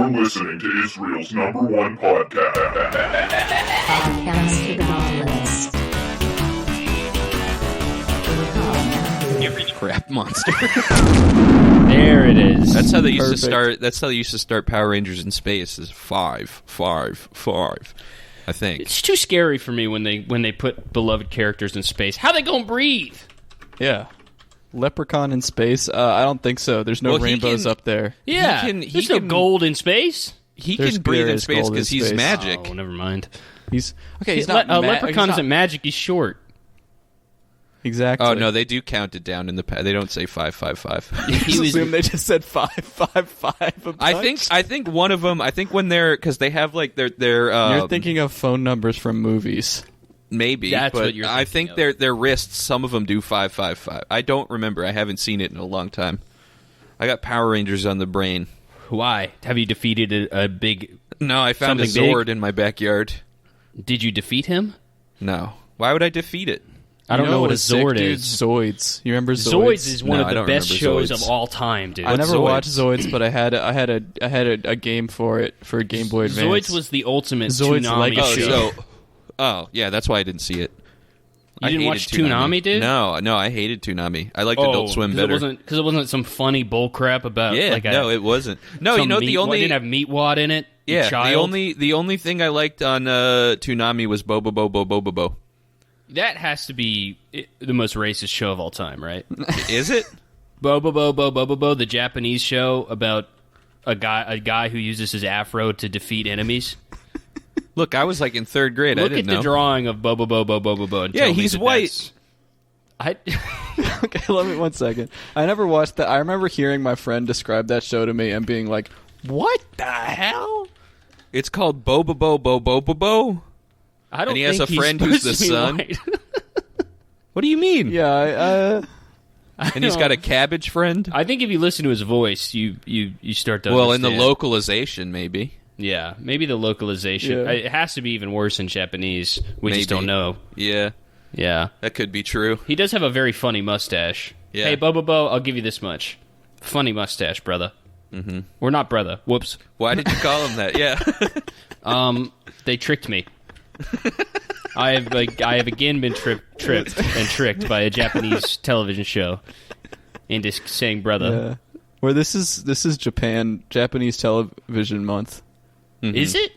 You're listening to Israel's #1 podcast. Podcast to the Nautilus. Crap monster. There it is. That's how they used Perfect. to start. That's how they used to start Power Rangers in Space. Is 5, 5, 5. I think. It's too scary for me when they put beloved characters in space. How they gonna breathe? Yeah. Leprechaun in space? I don't think so. There's no Well, he rainbows can- up there. Yeah, he there's no can- gold in space. He There's- can breathe there in is space gold in because he's space. magic. Oh, never mind. He's okay. He's not. Leprechaun he's isn't not- magic. He's short. Exactly. Oh no, they do count it down in the. They don't say 5, 5, 5. He was, assume they just said 5, 5, 5. I think one of them. I think when they're because they have like their. You're thinking of phone numbers from movies. Maybe That's but what you're I thinking think of. their wrists. Some of them do 5, 5, 5. I don't remember. I haven't seen it in a long time. I got Power Rangers on the brain. Why? Have you defeated a big? No, I found a Something Zord big? in my backyard. Did you defeat him? No, why would I defeat it? I don't know what a sick, Zord dude? is. Zoids. You remember Zoids? Zoids is one No, of I the don't best remember shows Zoids. of all time, dude. I never Zoids? watched Zoids, but I had a game for it for Game Boy Advance. Zoids was the ultimate Zoids Toonami like- Oh, show. yeah, that's why I didn't see it. You I didn't hated watch Toonami, dude? No, I hated Toonami. I liked Adult Swim better. Because it wasn't some funny bull crap about. Yeah, like no, it wasn't. No, some you know meat, the only didn't have meat wad in it. you yeah child. the only thing I liked on Toonami was Bobo Bobo Bobo Bo. That has to be the most racist show of all time, right? Is it? Bo, the Japanese show about a guy who uses his afro to defeat enemies. Look, I was like in 3rd grade. I Look at didn't the know. drawing of Bo. And Yeah, tell me he's that white. that's- Okay, let me 1 second. I never watched that. I remember hearing my friend describe that show to me and being like, "What the hell?" It's called Bobo Bobo Bobo Bo. I don't And he has think a friend who's the supposed to be son? white. What do you mean? Yeah, And he's got a cabbage friend. I think if you listen to his voice, you start to Well, in the understand. localization, maybe. Yeah, maybe the localization. Yeah. It has to be even worse in Japanese. We just Maybe. don't know. Yeah, Yeah. that could be true. He does have a very funny mustache. Yeah. Hey, Bo, I'll give you this much. Funny mustache, brother. Mm-hmm. We're not brother. Whoops. Why did you call him that? Yeah. They tricked me. I have again been tricked by a Japanese television show into saying brother. where this is Japanese television month. Is it?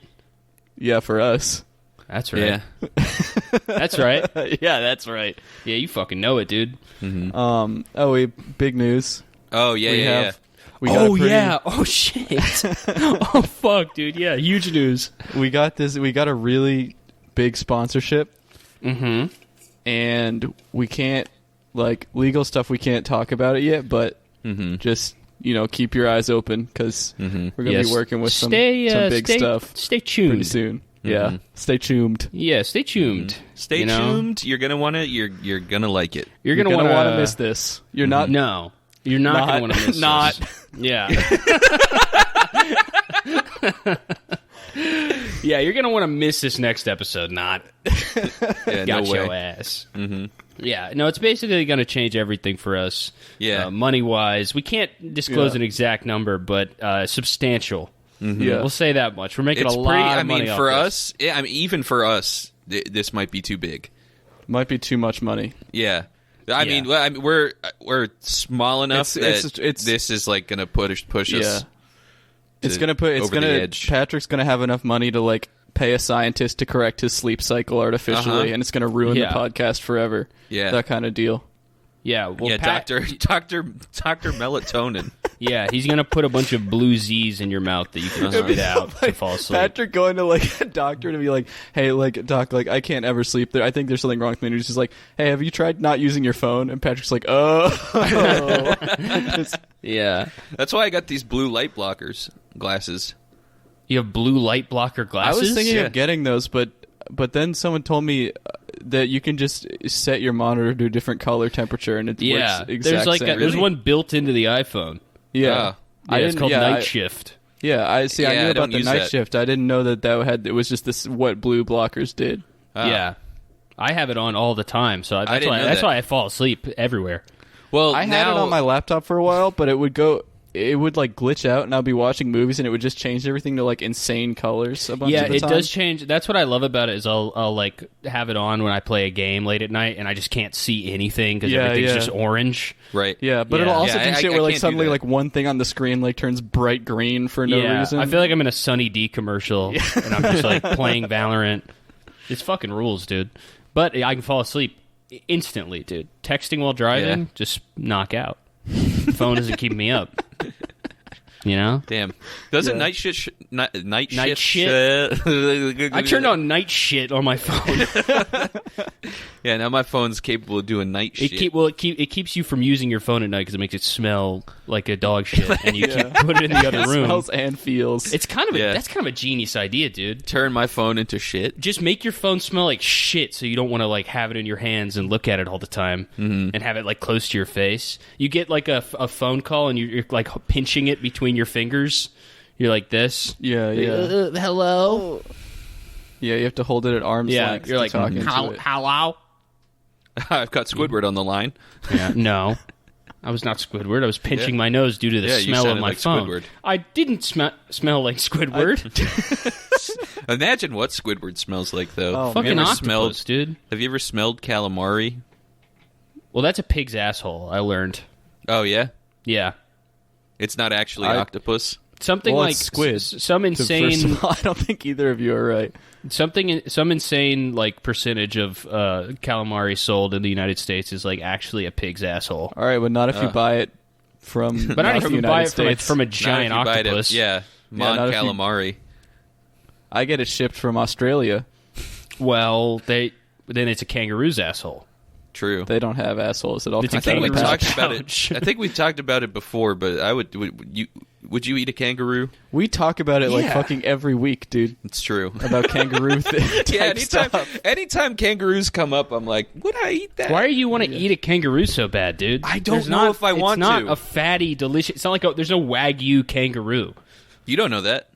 Yeah, for us. That's right. Yeah. That's right. Yeah, that's right. Yeah, you fucking know it, dude. Big news. Oh, yeah, We yeah, have. We got a pretty- Oh shit. Oh fuck, dude. Yeah, huge news. We got this. We got a really big sponsorship. Mm-hmm. And we can't, like, legal stuff. We can't talk about it yet, but just keep your eyes open because we're gonna be working with some big stuff Stay tuned. pretty soon. Yeah, stay tuned. Yeah, stay tuned. Stay tuned. You're gonna want to. You're gonna like it. You're You're gonna gonna want want to miss this. You're not. No, you're not gonna want to miss not. this. Yeah. Yeah, you're gonna want to miss this next episode. Not Yeah, got no way. your ass. Mm-hmm. Yeah, no, it's basically going to change everything for us. Yeah. Money wise, we can't disclose Yeah. an exact number, but substantial. Yeah. We'll say that much. We're making It's a lot pretty. of I money mean, off for this. us. Yeah, I mean, even for us, this might be too big. Might be too much money. Yeah. I mean, we're small enough It's- that it's- this is like gonna push Yeah. us. It's gonna put. It's over gonna. the edge. Patrick's gonna have enough money to like pay a scientist to correct his sleep cycle artificially, and it's gonna ruin Yeah. the podcast forever. Yeah. That kind of deal. Yeah, well, Yeah, Doctor Melatonin. Yeah, he's going to put a bunch of blue Z's in your mouth that you can spit out to fall asleep. Patrick going to like a doctor to be like, "Hey, like doc, like I can't ever sleep. I think there's something wrong with me." And he's just like, "Hey, have you tried not using your phone?" And Patrick's like, "Oh." Yeah. That's why I got these blue light blockers glasses. You have blue light blocker I glasses? was thinking Yeah. of getting those, but then someone told me that you can just set your monitor to a different color temperature, and it Yeah. works exact There's like same. there's one built into the iPhone. Yeah, Oh. It's called yeah, Night Shift. I see. I Yeah, knew I about don't the use night that. shift. I didn't know that it was just this what blue blockers did. Yeah. I have it on all the time, so didn't know that's that. why I fall asleep everywhere. Well, I now had it on my laptop for a while, but it would go. it would like glitch out, and I'll be watching movies, and it would just change everything to like insane colors a bunch of the it time. does change. That's what I love about it. Is I'll like have it on when I play a game late at night, and I just can't see anything because everything's just orange. Right. Yeah, but it'll also do shit where like suddenly like one thing on the screen like turns bright green for no reason. I feel like I'm in a Sunny D commercial, and I'm just like playing Valorant. It's fucking rules, dude. But I can fall asleep instantly, dude. Texting while driving, just knock out. Phone doesn't keep me up. You know? Damn. Doesn't night shit? I turned on night shit on my phone. Yeah, now my phone's capable of doing night shit. It keeps you from using your phone at night because it makes it smell like a dog shit, and you can't put it in the other room. It smells and feels. It's kind of that's kind of a genius idea, dude. Turn my phone into shit. Just make your phone smell like shit, so you don't want to like have it in your hands and look at it all the time, and have it like close to your face. You get like a phone call, and you're like pinching it between your fingers. You're like this. Yeah. Hello. Yeah, you have to hold it at arm's length. You're like, hello. I've got Squidward on the line. Yeah, no. I was not Squidward. I was pinching my nose due to the smell of my phone. Squidward. I didn't smell like Squidward. Imagine what Squidward smells like, though. Oh, fucking octopus, dude. Have you ever smelled calamari? Well, that's a pig's asshole, I learned. Oh, yeah? Yeah. It's not actually octopus? Something like squid. Some insane... First of all, I don't think either of you are right. Some insane like percentage of calamari sold in the United States is like actually a pig's asshole. All right, but not if you buy it from. But not if you buy it from a giant octopus. Mon calamari. I get it shipped from Australia. Well, then it's a kangaroo's asshole. True. They don't have assholes at all. I think we've talked about it before, but would you eat a kangaroo? We talk about it like fucking every week, dude. It's true. About kangaroo anytime kangaroos come up, I'm like, would I eat that? Why do you want to eat a kangaroo so bad, dude? I don't know if I want to. It's not a fatty, delicious... It's not like there's no Wagyu kangaroo. You don't know that.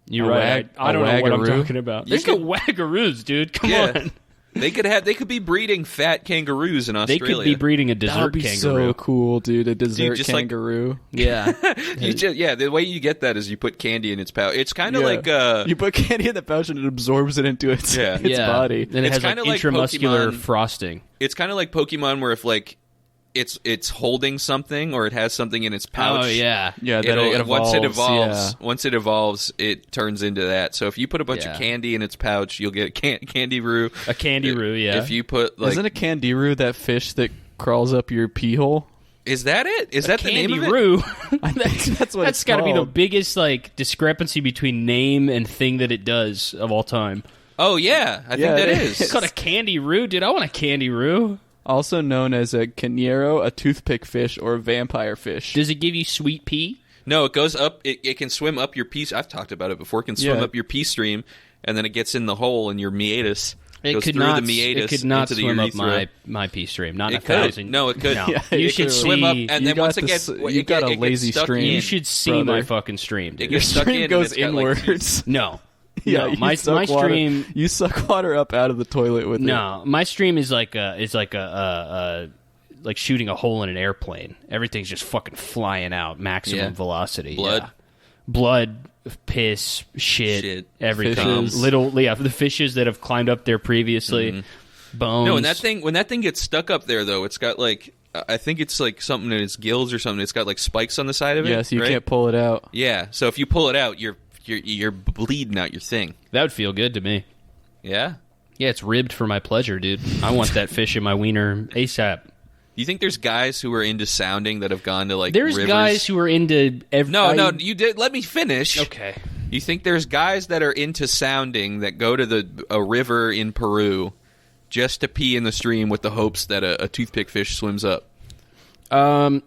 You're right. I don't know what I'm talking about. There's no Wagaroos, dude. Come on. They could be breeding fat kangaroos in Australia. They could be breeding a dessert kangaroo. So cool, dude. A dessert kangaroo. Yeah. The way you get that is you put candy in its pouch. It's kind of like you put candy in the pouch and it absorbs it into its body. And it has like intramuscular frosting. It's kind of like Pokemon, where if like it's holding something or it has something in its pouch. Oh yeah, once it evolves, it turns into that. So if you put a bunch of candy in its pouch, you'll get a Candy-roo. A Candy-roo, yeah. If you put like, isn't a Candy-roo that fish that crawls up your pee hole? Is that it? Is that the name of it? Candy-roo. That's got to be the biggest like discrepancy between name and thing that it does of all time. Oh yeah, I think that is. It's called a Candy-roo, dude. I want a Candy-roo. Also known as a Kangaroo, a toothpick fish, or a vampire fish. Does it give you sweet pea? No, it goes up. It can swim up your pee. I've talked about it before. It can swim up your pee stream, and then it gets in the hole in your meatus. It could not swim up my pee stream. Not in 1,000. No, it could. No. You should swim up, and then once you got a lazy stream. You should see my fucking stream, dude. Your stream goes inwards. No. Yeah, no, my stream. You suck water up out of the toilet with it. No, my stream is like shooting a hole in an airplane. Everything's just fucking flying out, maximum velocity. Blood, piss, shit, everything. Fishes. The fishes that have climbed up there previously. Bones. No, when that thing gets stuck up there, though, it's got like. I think it's like something in its gills or something. It's got like spikes on the side of it. Yes, you can't pull it out. Yeah, so if you pull it out, you're bleeding out your thing. That would feel good to me. Yeah? Yeah, it's ribbed for my pleasure, dude. I want that fish in my wiener ASAP. You think there's guys who are into sounding that have gone to like There's rivers? Guys who are into... No, you did. Let me finish. Okay. You think there's guys that are into sounding that go to a river in Peru just to pee in the stream with the hopes that a toothpick fish swims up?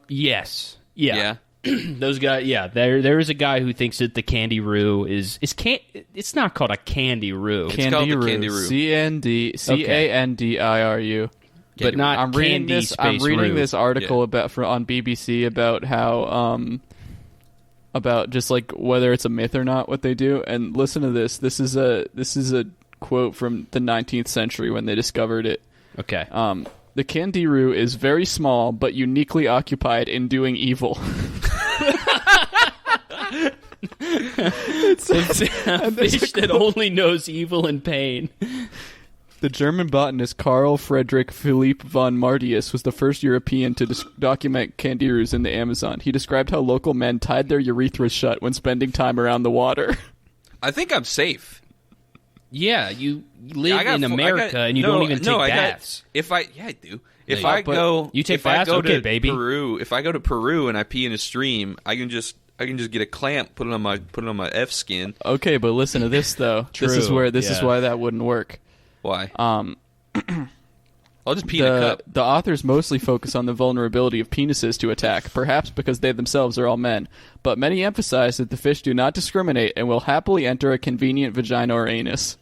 Yes. Yeah? Those guys, there is a guy who thinks that the Candy-roo it's not called a Candy-roo. It's called the Candy-roo. Candiru. But not I'm reading this article on BBC about how about just like whether it's a myth or not what they do. And listen to this. This is a quote from the 19th century when they discovered it. Okay. The Candy-roo is very small but uniquely occupied in doing evil. It's a fish that only knows evil and pain. The German botanist Carl Friedrich Philipp von Martius was the first European to document kangaroos in the Amazon. He described how local men tied their urethras shut when spending time around the water. I think I'm safe. Yeah, you live in America and you don't even take baths. I do. If I go to baby. Peru, if I go to Peru and I pee in a stream, I can just get a clamp, put it on my F skin. Okay, but listen to this though. True. This is why that wouldn't work. Why? I'll just pee in a cup. The authors mostly focus on the vulnerability of penises to attack, perhaps because they themselves are all men. But many emphasize that the fish do not discriminate and will happily enter a convenient vagina or anus.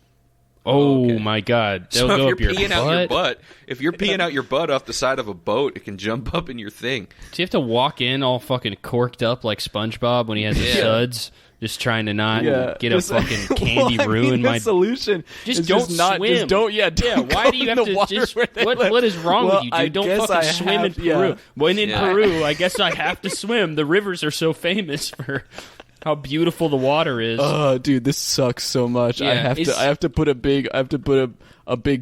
Oh, okay. My God. They'll so go if you're up peeing out your butt, if you're peeing out your butt off the side of a boat, it can jump up in your thing. Do you have to walk in all fucking corked up like SpongeBob when he has his suds? Just trying to not get a fucking Kangaroo in my solution. Just don't swim. Just don't. Yeah. Why do you have to just? What is wrong with you, dude? Don't fucking swim in Peru. When in Peru, I guess I have to swim. The rivers are so famous for how beautiful the water is. Oh, dude, this sucks so much. Yeah, I have to put a big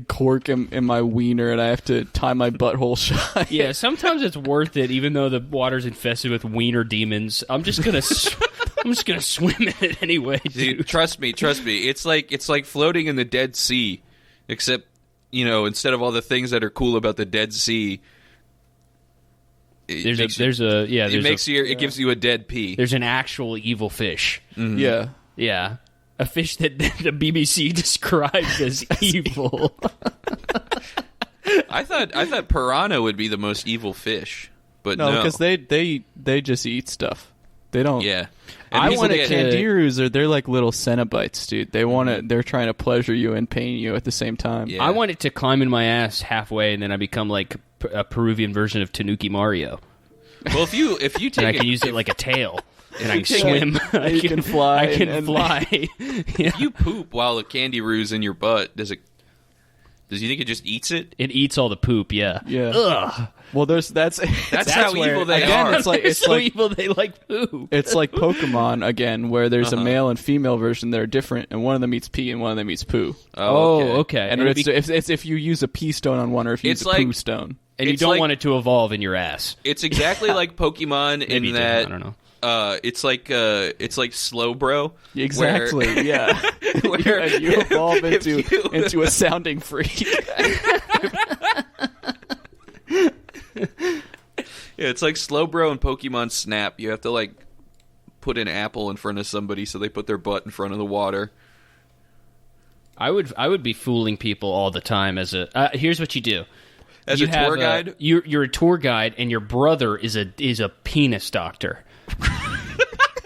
cork in my wiener, and I have to tie my butthole shut. Yeah, sometimes it's worth it, even though the water's infested with wiener demons. I'm just gonna swim in it anyway, dude. Trust me. It's like floating in the Dead Sea, except instead of all the things that are cool about the Dead Sea. It gives you a dead pee. There's an actual evil fish. Mm-hmm. Yeah. A fish that the BBC described as evil. I thought piranha would be the most evil fish, but no, because they just eat stuff. They don't. Yeah, and kangaroos they're like little Cenobites, dude. They're trying to pleasure you and pain you at the same time. Yeah. I want it to climb in my ass halfway, and then I become like a Peruvian version of Tanuki Mario. Well, if you take and I can use it like a tail. And I can swim. You can fly. I can fly. If you poop while a kangaroo's in your butt, does you think it just eats it? It eats all the poop, yeah. Yeah. Ugh. Well, that's how evil they are. It's like evil they like poop. It's like Pokemon again, where there's a male and female version that are different, and one of them eats pee and one of them eats poo. Oh, okay. And it's if you use a pee stone on one, or if you use a poo stone, and you don't want it to evolve in your ass. It's exactly like Pokemon in that. I don't know. It's like Slow Bro. Exactly. Yeah. Where you evolve into a sounding freak. Yeah, it's like Slow Bro and Pokemon Snap. You have to like put an apple in front of somebody so they put their butt in front of the water. I would be fooling people all the time as a. Here's what you do. As a tour guide, you're a tour guide, and your brother is a penis doctor.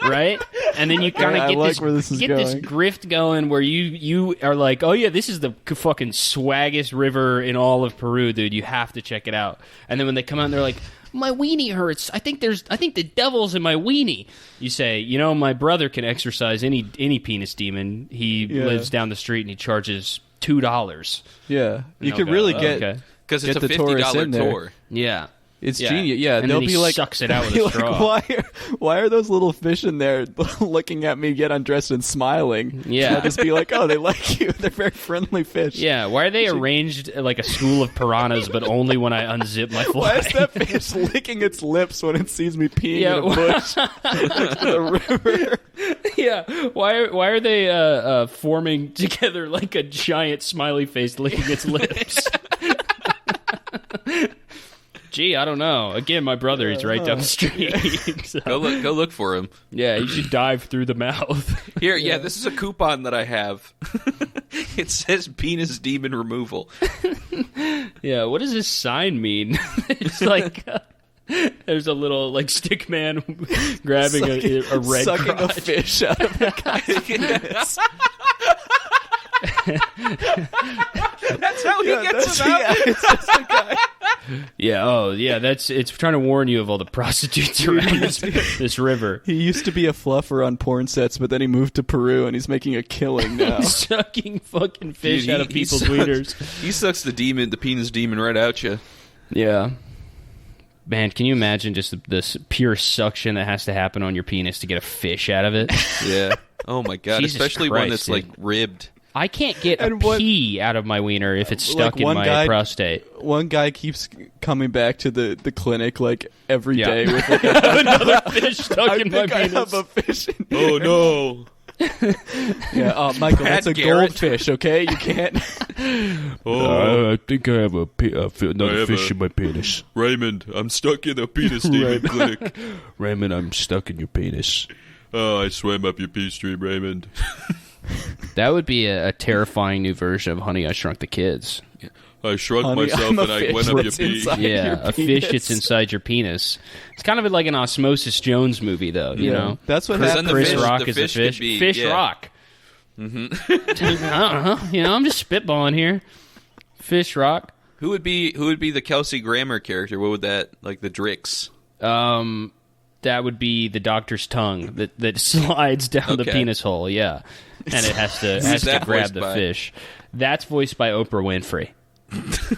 Right? And then you kind of get this grift going where you are like, oh yeah, this is the fucking swaggest river in all of Peru, dude. You have to check it out. And then when they come out and they're like, my weenie hurts. I think the devil's in my weenie. You say, my brother can exorcise any penis demon. He lives down the street and he charges $2. Yeah. You could really get because it's a $50 tour. Yeah. It's genius. Yeah, and they'll then be like, sucks it out with a straw. Like, why are those little fish in there looking at me get undressed and smiling? Yeah, I'll just be like, oh, they like you. They're very friendly fish. Yeah, why are they arranged like a school of piranhas, but only when I unzip my fly? Why is that fish licking its lips when it sees me peeing in a bush the river? Yeah, why are they forming together like a giant smiley face licking its lips? Gee, I don't know. Again, my brother is right down the street. So. Go look for him. Yeah, you should dive through the mouth. Here, this is a coupon that I have. It says penis demon removal. Yeah, what does this sign mean? It's like there's a little like stick man grabbing a red sucking crotch. A fish out of a guy's penis. That's how he gets him out. It's just a guy. Yeah, it's trying to warn you of all the prostitutes around this river. He used to be a fluffer on porn sets, but then he moved to Peru and he's making a killing now. Sucking fucking fish out of people's wieners. He sucks the penis demon right out you. Yeah. Man, can you imagine just this pure suction that has to happen on your penis to get a fish out of it? Yeah. Oh my god, Jesus especially one Christ, that's dude. like ribbed. I can't get a pee out of my wiener if it's stuck Like, in my prostate. One guy keeps coming back to the clinic like every day with like Another fish stuck in my I penis. have a fish. Oh no. Yeah, Michael, that's a Garrett. goldfish. Okay, you can't. Oh, I think I have another have fish a- in my penis. Raymond, I'm stuck in a penis demon clinic. Raymond, I'm stuck in your penis. Oh, I swam up your pee stream, Raymond. That would be a terrifying new version of Honey, I Shrunk the Kids. I shrunk Honey, myself I'm a and I fish went up your that's pee. inside Yeah, your a fish penis. that's inside your penis. It's kind of like an Osmosis Jones movie, though, you know? That's what Chris- then happened. the Chris fish- Rock the is fish a fish. could be- Fish yeah. Rock. Mm-hmm. I don't know. You know, I'm just spitballing here. Fish Rock. Who would be the Kelsey Grammer character? What would that, like the Drix? That would be the doctor's tongue that slides down the Okay. penis hole, yeah. And it has to that grab voiced the by? fish. That's voiced by Oprah Winfrey.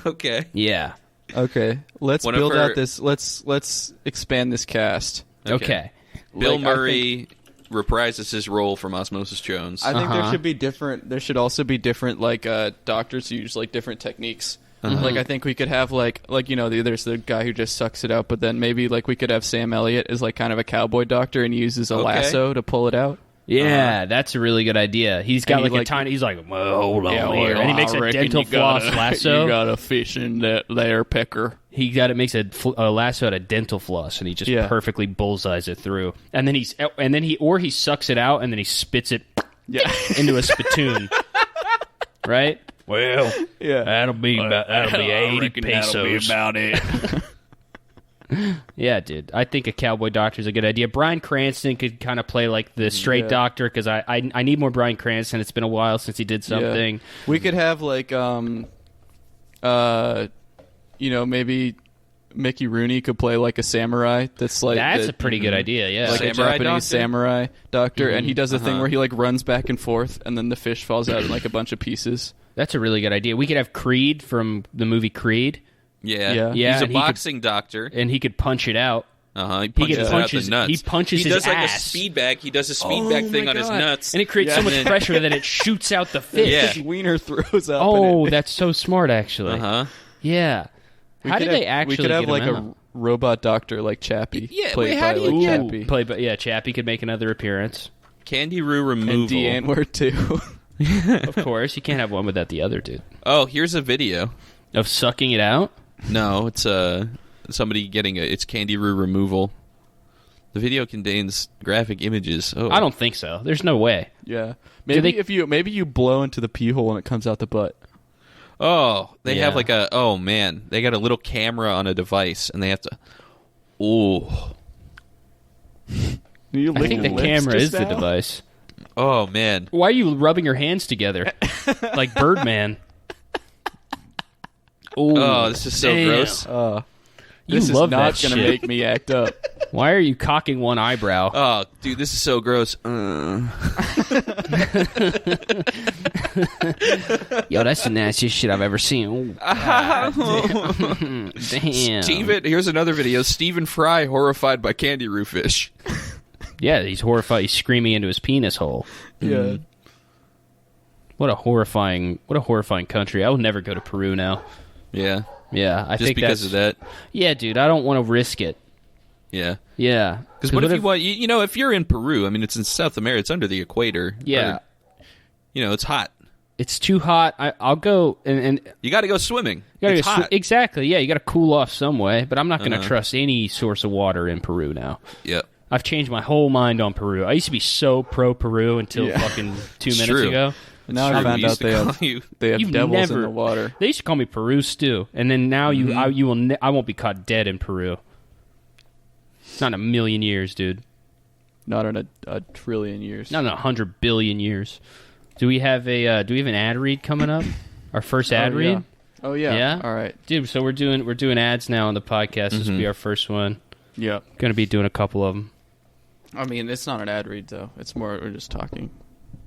Okay. Yeah. Okay, let's One of build her- out this. Let's expand this cast. Okay. Bill Like, I Murray reprises his role from Osmosis Jones. I think there Uh-huh. should be different. There should also be different like doctors who use like different techniques. Uh-huh. Like I think we could have like you know there's the guy who just sucks it out, but then maybe like we could have Sam Elliott as like kind of a cowboy doctor and he uses a Okay. lasso to pull it out. Yeah, that's a really good idea. He's got And he, like a like- tiny. He's like, well, hold on Yeah, here, well, and he makes I a reckon dental you gotta- floss lasso. You got a fish in that there pecker. It makes a lasso out of dental floss, and he just Yeah. perfectly bullseyes it through. And then he sucks it out, and then he spits it Yeah, into a spittoon. Right? Well, yeah. that'll be 80 pesos. About it. Yeah, dude. I think a cowboy doctor is a good idea. Bryan Cranston could kind of play like the straight Yeah. doctor because I need more Bryan Cranston. It's been a while since he did something. Yeah. We could have like maybe Mickey Rooney could play like a samurai. That's like That's a pretty good idea. Yeah. like a Samurai Japanese doctor? samurai doctor, and he does a thing Uh-huh. where he like runs back and forth, and then the fish falls out in like a bunch of pieces. That's a really good idea. We could have Creed from the movie Creed, Yeah. Yeah. Yeah, He's a and he could- boxing doctor. and he could punch it out. Uh-huh. He He punches gets it out punches. the nuts. He punches He his does like a ass. speed bag. He does a speed bag thing on his nuts. and it creates so Yeah. much pressure that it shoots out the fish. Yeah. His wiener throws up. Oh, in it. that's so smart, actually. Uh-huh. Yeah. How could did they have- actually We could have get like him a out? robot doctor like Chappie. Yeah, played wait, how by do you like get- Chappie. Played by, yeah, Chappie could make another appearance. Candy Roo removal. And Deanne were too. Of course, you can't have one without the other, dude. Oh, here's a video. Of sucking it out? No, it's somebody getting it's Candy Roo removal. The video contains graphic images. Oh, I don't think so. There's no way. Yeah, maybe they- if you blow into the pee hole and it comes out the butt. Oh, they Yeah. have like oh man, they got a little camera on a device, and they have to. Oh, You I lick think your the lips camera just is the now? device. oh man. Why are you rubbing your hands together? Like Birdman. Ooh, Oh, this is so damn. gross. You This love is not that gonna shit. make me act up. Why are you cocking one eyebrow? Oh, dude, this is so gross. Yo, that's the nastiest shit I've ever seen. Damn. Steven, here's another video. Stephen Fry horrified by Candy Roo fish. Yeah, he's horrified. He's screaming into his penis hole. Yeah. What a horrifying country. I will never go to Peru now. Yeah, Yeah, I just think because of that. Yeah, dude, I don't want to risk it. Yeah, Yeah, because what if you want? You know, if you're in Peru, I mean, it's in South America. It's under the equator. Yeah, Or, you know, it's hot. it's too hot. I'll go and You got to go swimming. you gotta It's go hot. exactly. Yeah, you got to cool off some way. But I'm not going to Uh-huh. trust any source of water in Peru now. Yep. I've changed my whole mind on Peru. I used to be so pro Peru until Yeah. fucking 2 It's minutes true. ago. Now True, I found we out used to they call have you. You've devils never- in the water. They used to call me Peru Stew, and then now you will I won't be caught dead in Peru. Not in a million years, dude. Not in a trillion years. Not in 100 billion years. Do we have an ad read coming up? Our first ad read, Yeah. Oh yeah. Yeah? All right. dude. So we're doing ads now on the podcast. This will be our first one. Yeah. Going to be doing a couple of them. I mean, it's not an ad read though. It's more we're just talking.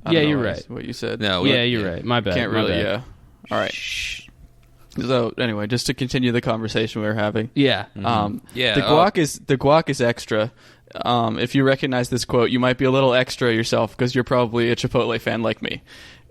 I Yeah, don't know you're what I- right. What you said. No, Yeah, you're right. My bad. Can't my really. bad. Yeah. All right. Shh. So anyway, just to continue the conversation we were having. Yeah. Yeah, The guac is extra. If you recognize this quote, you might be a little extra yourself because you're probably a Chipotle fan like me.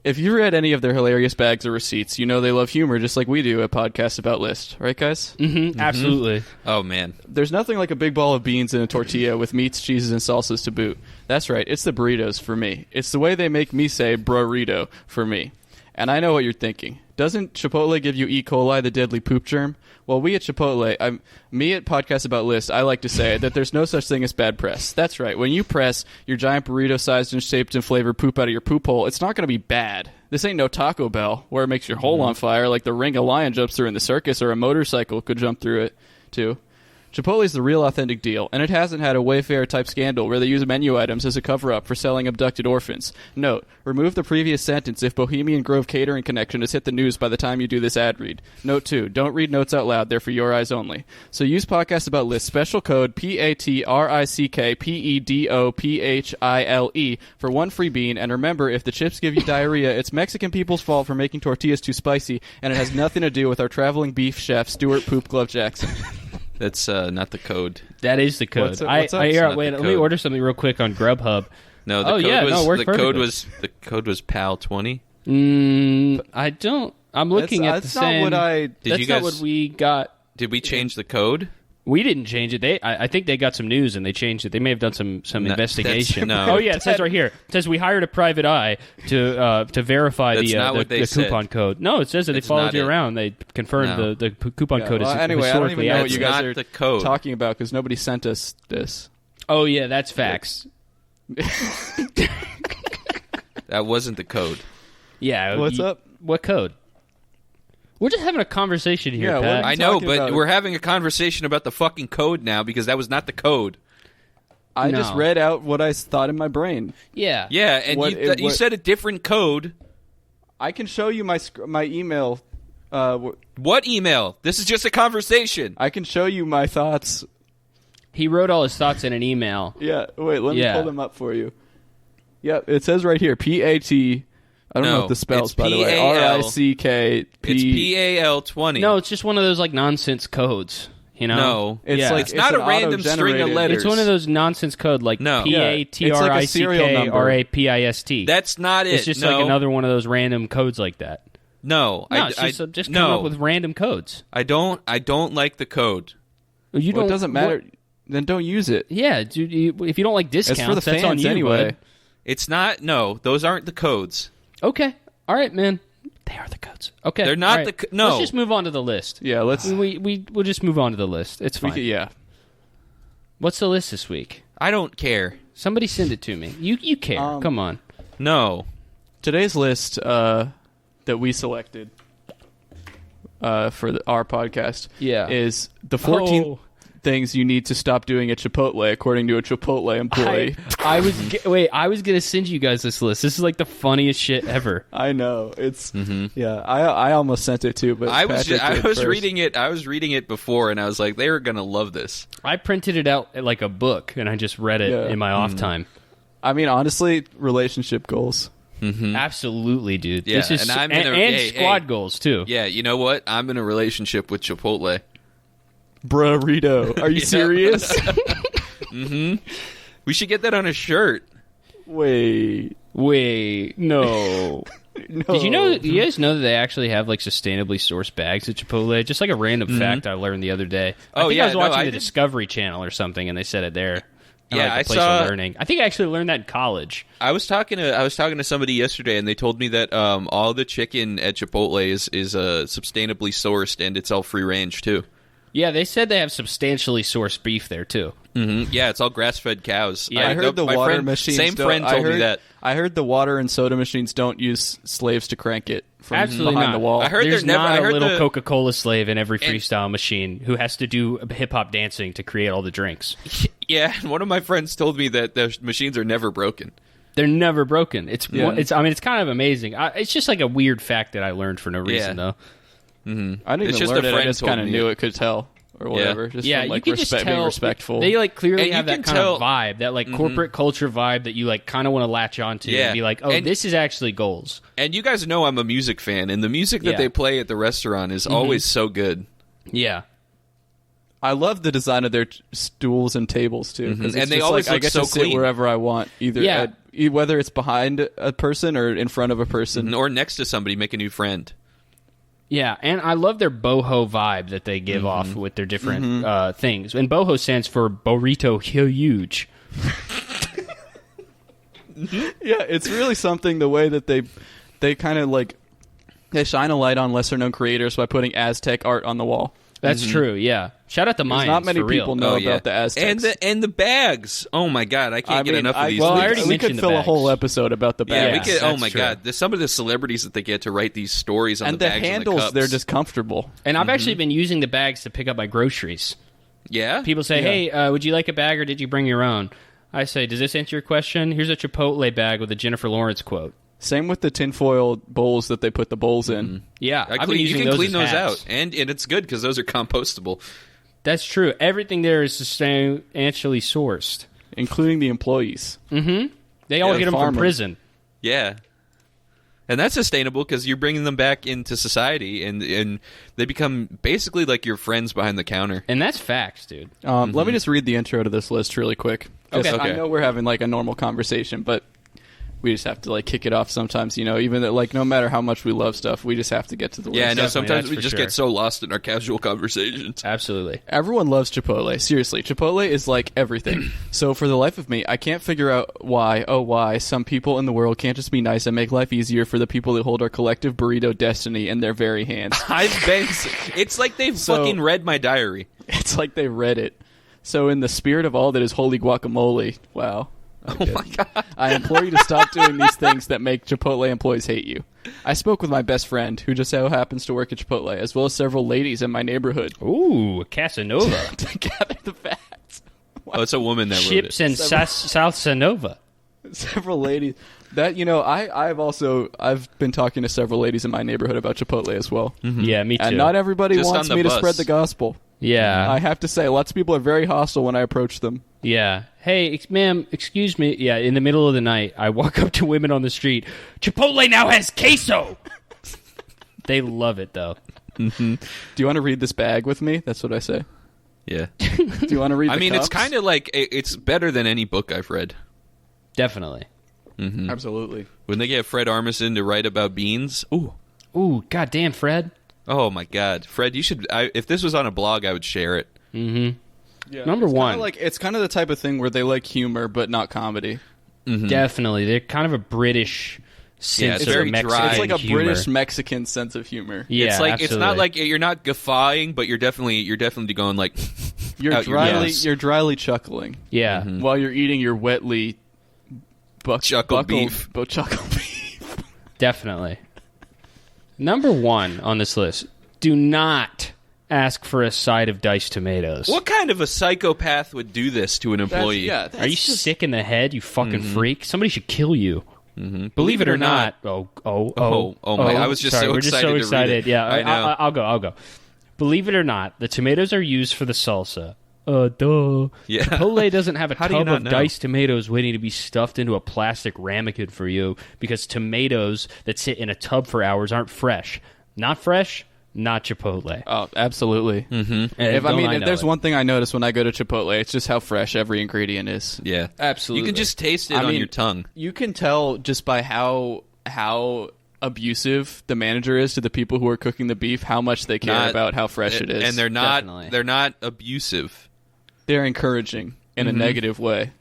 If you read any of their hilarious bags or receipts, you know they love humor just like we do at Podcasts About List. Right, guys? Mm-hmm. Absolutely. Oh, man. There's nothing like a big ball of beans in a tortilla with meats, cheeses, and salsas to boot. That's right. It's the burritos for me. It's the way they make me say burrito for me. And I know what you're thinking. Doesn't Chipotle give you E. coli, the deadly poop germ? Well, we at Chipotle, me at Podcast About List, I like to say that there's no such thing as bad press. That's right. When you press your giant burrito-sized and shaped and flavored poop out of your poop hole, it's not going to be bad. This ain't no Taco Bell, where it makes your hole on fire like the ring a lion jumps through in the circus or a motorcycle could jump through it, too. Chipotle's the real authentic deal, and it hasn't had a Wayfair-type scandal where they use menu items as a cover-up for selling abducted orphans. Note, remove the previous sentence if Bohemian Grove Catering Connection has hit the news by the time you do this ad read. Note 2, don't read notes out loud, they're for your eyes only. So use Podcast About List special code PATRICKPEDOPHILE for one free bean, and remember, if the chips give you diarrhea, it's Mexican people's fault for making tortillas too spicy, and it has nothing to do with our traveling beef chef, Stuart Poop Glove Jackson. That's not the code. That is the code. What's up? Wait, not let the me code. order something real quick on Grubhub. No, the code yeah, was no, it worked the code perfectly. was PAL20. I don't. I'm looking at the that's same. not what I... That's you not guys- what we got. Did we change the code? We didn't change it. I think they got some news and they changed it. They may have done some investigation. that's- no. Oh yeah, it says right here. It says we hired a private eye to verify That's not what they the said. coupon code. No, it says that they That's followed not you it. around. They confirmed No. the coupon code is anyway, I don't even historically know what accurate. you That's guys not are the code. talking about because nobody sent us this. Oh yeah, that's facts. That wasn't the code. Yeah. What's up? What code? We're just having a conversation here, Yeah, Pat. what- I know, talking but about- we're having a conversation about the fucking code now because that was not the code. I No. just read out what I thought in my brain. Yeah. Yeah, and you said a different code. I can show you my email. What email? This is just a conversation. I can show you my thoughts. He wrote all his thoughts in an email. Yeah, wait, let me Yeah. pull them up for you. Yep, it says right here, PAT. I don't know No, what the spells, it's by the way. PAL. RICKP. It's PAL20. No, it's just one of those like nonsense codes. You know? No. It's Yeah. like It's not an a random string of auto-generated- letters. It's one of those nonsense code like No. Yeah, it's like a serial number. PATRICKRAPIST. That's not it. It's just no. like another one of those random codes like that. No, No, it's just come no. up with random codes. I don't like the code. You Well, don't. it doesn't matter. what- Then don't use it. yeah, dude. If you don't like discounts, It's for the that's on fans you, anyway. bud. It's not. No, those aren't the codes. Okay. All right, man. They are the codes. Okay. They're not all right. no. Let's just move on to the list. Yeah, let's. We'll just move on to the list. It's fine. Yeah. What's the list this week? I don't care. Somebody send it to me. You care. Come on. No. Today's list that we selected for our podcast Yeah. is the 14 things you need to stop doing at Chipotle, according to a Chipotle employee. I was gonna send you guys this list. This is like the funniest shit ever. I know it's yeah. I almost sent it too, but I was Patrick did first. reading it. I was reading it before, and I was like, they are gonna love this. I printed it out like a book, and I just read it Yeah. in my off time. I mean, honestly, relationship goals. Absolutely, dude. Yeah, this is and I'm and, in a- and hey, squad hey. goals too. Yeah, you know what? I'm in a relationship with Chipotle. Burrito. Are you serious? We should get that on a shirt. Wait. No. No. Did you know? Do you guys know that they actually have like sustainably sourced bags at Chipotle? Just like a random fact I learned the other day. I Oh, think yeah, I was no, watching I the did- Discovery Channel or something, and they said it there. Yeah, like I a place saw- of learning. I think I actually learned that in college. I was talking to somebody yesterday, and they told me that all the chicken at Chipotle is sustainably sourced, and it's all free range too. Yeah, they said they have substantially sourced beef there too. Yeah, it's all grass fed cows. Yeah. I heard the my water friend- machines. Same don't- friend told me that. I heard the water and soda machines don't use slaves to crank it from Absolutely behind not. the wall. I heard There's they're never- not I a heard little the- Coca-Cola slave in every freestyle machine who has to do hip hop dancing to create all the drinks. Yeah, and one of my friends told me that the machines are never broken. They're never broken. It's Yeah. it's. I mean, it's kind of amazing. It's just like a weird fact that I learned for no reason, though. I didn't It's even just learn a it. I friend just told kind of me knew it. it. Could tell. or whatever. Just yeah, from, like, you can just tell being respectful. They like clearly And have you that can kind tell- of vibe, that like corporate culture vibe that you like kind of want to latch onto Yeah. and be like, oh, And- this is actually goals. And you guys know I'm a music fan, and the music that Yeah. they play at the restaurant is always so good. Yeah. I love the design of their stools and tables too, because And they always I look get so to sit clean. wherever I want, either Yeah. whether it's behind a person or in front of a person. Or next to somebody, make a new friend. Yeah, and I love their boho vibe that they give off with their different things. And boho stands for burrito huge. Yeah, it's really something the way that they kind of like they shine a light on lesser known creators by putting Aztec art on the wall. That's true, yeah. Shout out to Mayans, Not many for real. people know about the Aztecs. And the bags. Oh my god, I can't get enough of these. well, I things. already we mentioned could the fill a bags. whole episode about the Yeah, bags. we could. Oh that's my true. god, some of the celebrities that they get to write these stories on And the the bags handles, and the cups. they're just comfortable. And I've actually been using the bags to pick up my groceries. yeah. People say, hey, would you like a bag or did you bring your own? I say, does this answer your question? Here's a Chipotle bag with a Jennifer Lawrence quote. Same with the tinfoil bowls that they put the bowls in. Yeah, I I've been clean, you using can those clean as those hats. out, and it's good because those are compostable. That's true. Everything there is substantially sourced. Including the employees. They all Yeah, get them from farmer. prison. Yeah. And that's sustainable because you're bringing them back into society, and they become basically like your friends behind the counter. And that's facts, dude. Let me just read the intro to this list really quick. 'Cause Okay. I know we're having like a normal conversation, but we just have to like kick it off sometimes, you know, even that like no matter how much we love stuff, we just have to get to the list. Yeah, I know. Definitely, Sometimes that's we for just sure. get so lost in our casual conversations. Absolutely. Everyone loves Chipotle. Seriously, Chipotle is like everything. So for the life of me, I can't figure out why some people in the world can't just be nice and make life easier for the people that hold our collective burrito destiny in their very hands. I've been. It's like they've So- fucking read my diary. It's like they read it. So in the spirit of all that is holy guacamole, wow. Oh my god. I implore you to stop doing these things that make Chipotle employees hate you. I spoke with my best friend, who just so happens to work at Chipotle, as well as several ladies in my neighborhood Ooh, Casanova. to gather the facts. Oh, it's a woman that wrote Chips it. and South Sanova. Several ladies. That, you know, I've been talking to several ladies in my neighborhood about Chipotle as well. Yeah, me too. And not everybody Just wants on the me to bus. spread the gospel. yeah. I have to say, lots of people are very hostile when I approach them. Yeah. Hey, ma'am, excuse me. Yeah, in the middle of the night, I walk up to women on the street. Chipotle now has queso. They love it, though. Do you want to read this bag with me? That's what I say. Yeah. Do you want to read I the mean, cups? it's kind of like it's better than any book I've read. Definitely. Absolutely. When they get Fred Armisen to write about beans, ooh, Ooh, goddamn, Fred. oh my god, Fred, you should. If this was on a blog, I would share it. Yeah, Number it's one. kinda like it's kind of the type of thing where they like humor but not comedy. Definitely. They're kind of a British sense it's of very Mexican dry. It's like a humor. British Mexican sense of humor. Yeah, It's like absolutely. it's not like you're not guffawing, but you're definitely going like You're out your dryly ass. you're dryly chuckling Yeah. while you're eating your wetly Chuckle beef. chuckle beef. Definitely. Number one on this list. Do not ask for a side of diced tomatoes. What kind of a psychopath would do this to an employee? Are you sick in the head, you fucking freak? Somebody should kill you. Believe it or not. Oh my! I was just sorry, so we're excited just so to read excited. it. Yeah, I know. I'll go. Believe it or not, the tomatoes are used for the salsa. Duh. Yeah. Chipotle doesn't have a How do you tub not of know? diced tomatoes waiting to be stuffed into a plastic ramekin for you because tomatoes that sit in a tub for hours aren't fresh. Not fresh, not Chipotle. Oh, absolutely. And If don't if know there's it. one thing I notice when I go to Chipotle, it's just how fresh every ingredient is. Yeah, Absolutely. You can just taste it I on mean, your tongue. You can tell just by how abusive the manager is to the people who are cooking the beef, how much they care Not- about how fresh it is. and they're Definitely. not abusive. they're encouraging in a negative way.